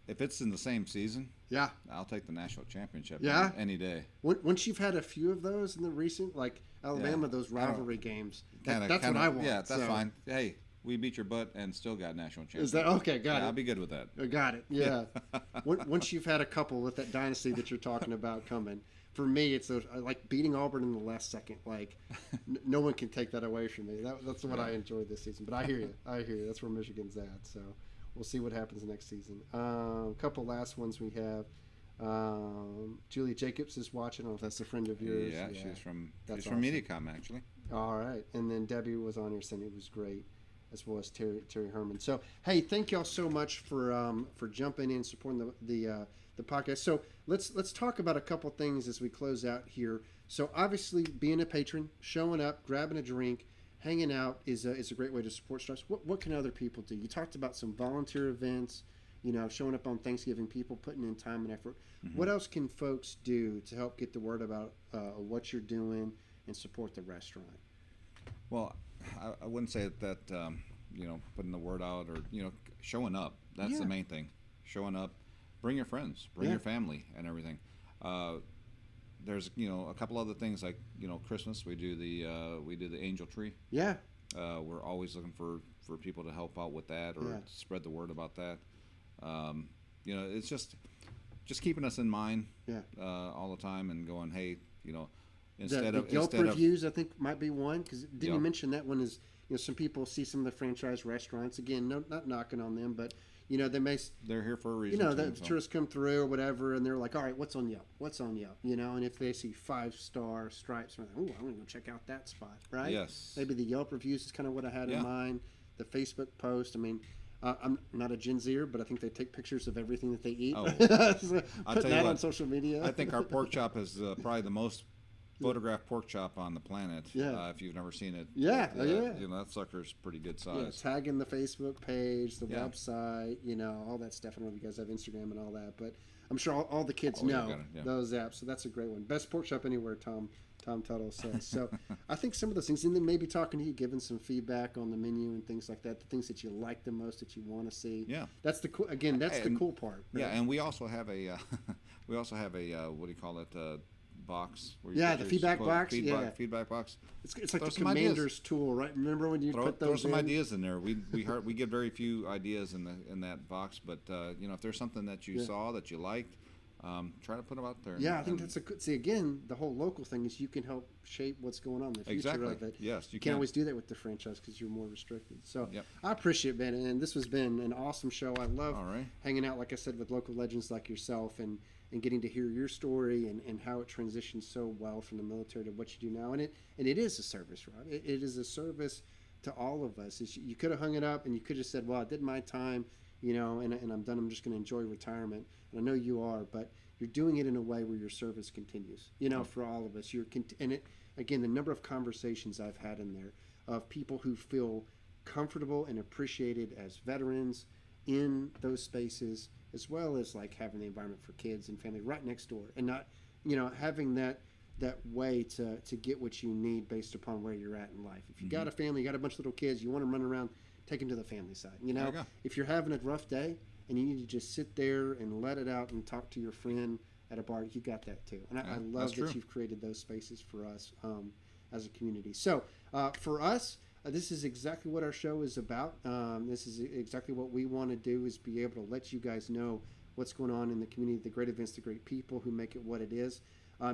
[SPEAKER 2] If it's in the same season,
[SPEAKER 3] Yeah.
[SPEAKER 2] I'll take the national championship.
[SPEAKER 3] Yeah?
[SPEAKER 2] Any day.
[SPEAKER 3] Once you've had a few of those in the recent, like Alabama,
[SPEAKER 2] Yeah.
[SPEAKER 3] those
[SPEAKER 2] I don't-
[SPEAKER 3] rivalry games,
[SPEAKER 2] Kinda-
[SPEAKER 3] that's what I want.
[SPEAKER 2] Yeah, that's
[SPEAKER 3] So-
[SPEAKER 2] fine. Hey, we beat your butt and still got national championship.
[SPEAKER 3] Is that okay? Got
[SPEAKER 2] Yeah,
[SPEAKER 3] it.
[SPEAKER 2] I'll be good with that.
[SPEAKER 3] Got it. Yeah. Once you've had a couple with that dynasty that you're talking about coming, for me, it's those, like beating Auburn in the last second. Like, no one can take that away from me. That's what I enjoyed this season. But I hear you. That's where Michigan's at. So we'll see what happens next season. A couple last ones we have. Julia Jacobs is watching. I don't know if that's a friend of yours.
[SPEAKER 2] Yeah, she's from
[SPEAKER 3] That's
[SPEAKER 2] from
[SPEAKER 3] awesome.
[SPEAKER 2] Mediacom actually.
[SPEAKER 3] All right, and then Debbie was on here saying it was great, as well as Terry Herman. So hey, thank y'all so much for jumping in, supporting the podcast. So let's talk about a couple things as we close out here. So obviously, being a patron, showing up, grabbing a drink, hanging out is a great way to support Stripes. What can other people do? You talked about some volunteer events. Showing up on Thanksgiving, people putting in time and effort.
[SPEAKER 2] Mm-hmm.
[SPEAKER 3] What else can folks do to help get the word about what you're doing and support the restaurant?
[SPEAKER 2] Well, I wouldn't say that putting the word out or showing up. That's
[SPEAKER 3] Yeah.
[SPEAKER 2] the main thing. Showing up, bring your friends, bring
[SPEAKER 3] Yeah.
[SPEAKER 2] your family, and everything. There's a couple other things like Christmas. We do the angel tree.
[SPEAKER 3] Yeah,
[SPEAKER 2] We're always looking for people to help out with that or spread the word about that. It's just keeping us in mind all the time and going, hey,
[SPEAKER 3] the Yelp reviews, I think, might be one, because didn't you mention that one is, some people see some of the franchise restaurants, again, not knocking on them, but they're
[SPEAKER 2] here for a reason.
[SPEAKER 3] The tourists come through or whatever, and they're like, all right, what's on Yelp? And if they see 5-star Stripes, they're like, oh, I'm going to go check out that spot, right?
[SPEAKER 2] Yes.
[SPEAKER 3] Maybe the Yelp reviews is kind of what I had in mind. The Facebook post, I mean, I'm not a Gen Zer, but I think they take pictures of everything that they eat.
[SPEAKER 2] Oh.
[SPEAKER 3] So putting that on social media.
[SPEAKER 2] I think our pork chop is probably the most photographed pork chop on the planet. If you've never seen it. That sucker's pretty good size.
[SPEAKER 3] Tagging the Facebook page, the website, all that stuff. I don't know if you guys have Instagram and all that, but I'm sure all the kids know those apps. So that's a great one. Best pork chop anywhere, Tom Tuttle says. So I think some of those things, and then maybe talking to you, giving some feedback on the menu and things like that, the things that you like the most, that you want to see.
[SPEAKER 2] Yeah.
[SPEAKER 3] That's the cool, again, that's the cool part. Right?
[SPEAKER 2] Yeah, and we also have a what do you call it? Box.
[SPEAKER 3] Where the feedback box.
[SPEAKER 2] Feedback box.
[SPEAKER 3] It's like the commander's tool, right? Remember when you put those
[SPEAKER 2] throw some ideas in there. We get very few ideas in that box, but if there's something that you saw that you liked, try to put them out there.
[SPEAKER 3] I think that's a good. See, again, the whole local thing is you can help shape what's going on, the future of it.
[SPEAKER 2] Yes, you
[SPEAKER 3] can't always do that with the franchise because you're more restricted. So I appreciate it, Ben, and this has been an awesome show. I love hanging out, like I said, with local legends like yourself and getting to hear your story and how it transitions so well from the military to what you do now. And it is a service, Rob. It is a service to all of us. You could have hung it up and you could have said, well, I did my time, and I'm done. I'm just going to enjoy retirement. And I know you are, but you're doing it in a way where your service continues, for all of us. Again, the number of conversations I've had in there of people who feel comfortable and appreciated as veterans in those spaces, as well as like having the environment for kids and family right next door, and not, having that way to get what you need based upon where you're at in life. If you got a family, you got a bunch of little kids, you want to run around, take them to the family side. If you're having a rough day and you need to just sit there and let it out and talk to your friend at a bar, you got that too. And I love that you've created those spaces for us as a community. So for us, this is exactly what our show is about. This is exactly what we want to do, is be able to let you guys know what's going on in the community, the great events, the great people who make it what it is.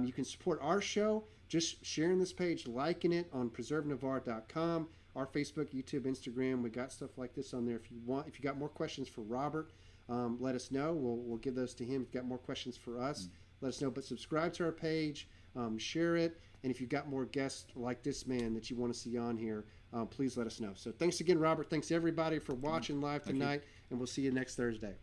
[SPEAKER 3] You can support our show just sharing this page, liking it on preservenavarre.com, our Facebook, YouTube, Instagram. We got stuff like this on there. If you got more questions for Robert, let us know. We'll give those to him. If you've got more questions for us, let us know. But subscribe to our page, share it, and if you've got more guests like this man that you want to see on here, please let us know. So thanks again, Robert. Thanks everybody for watching live tonight, and we'll see you next Thursday.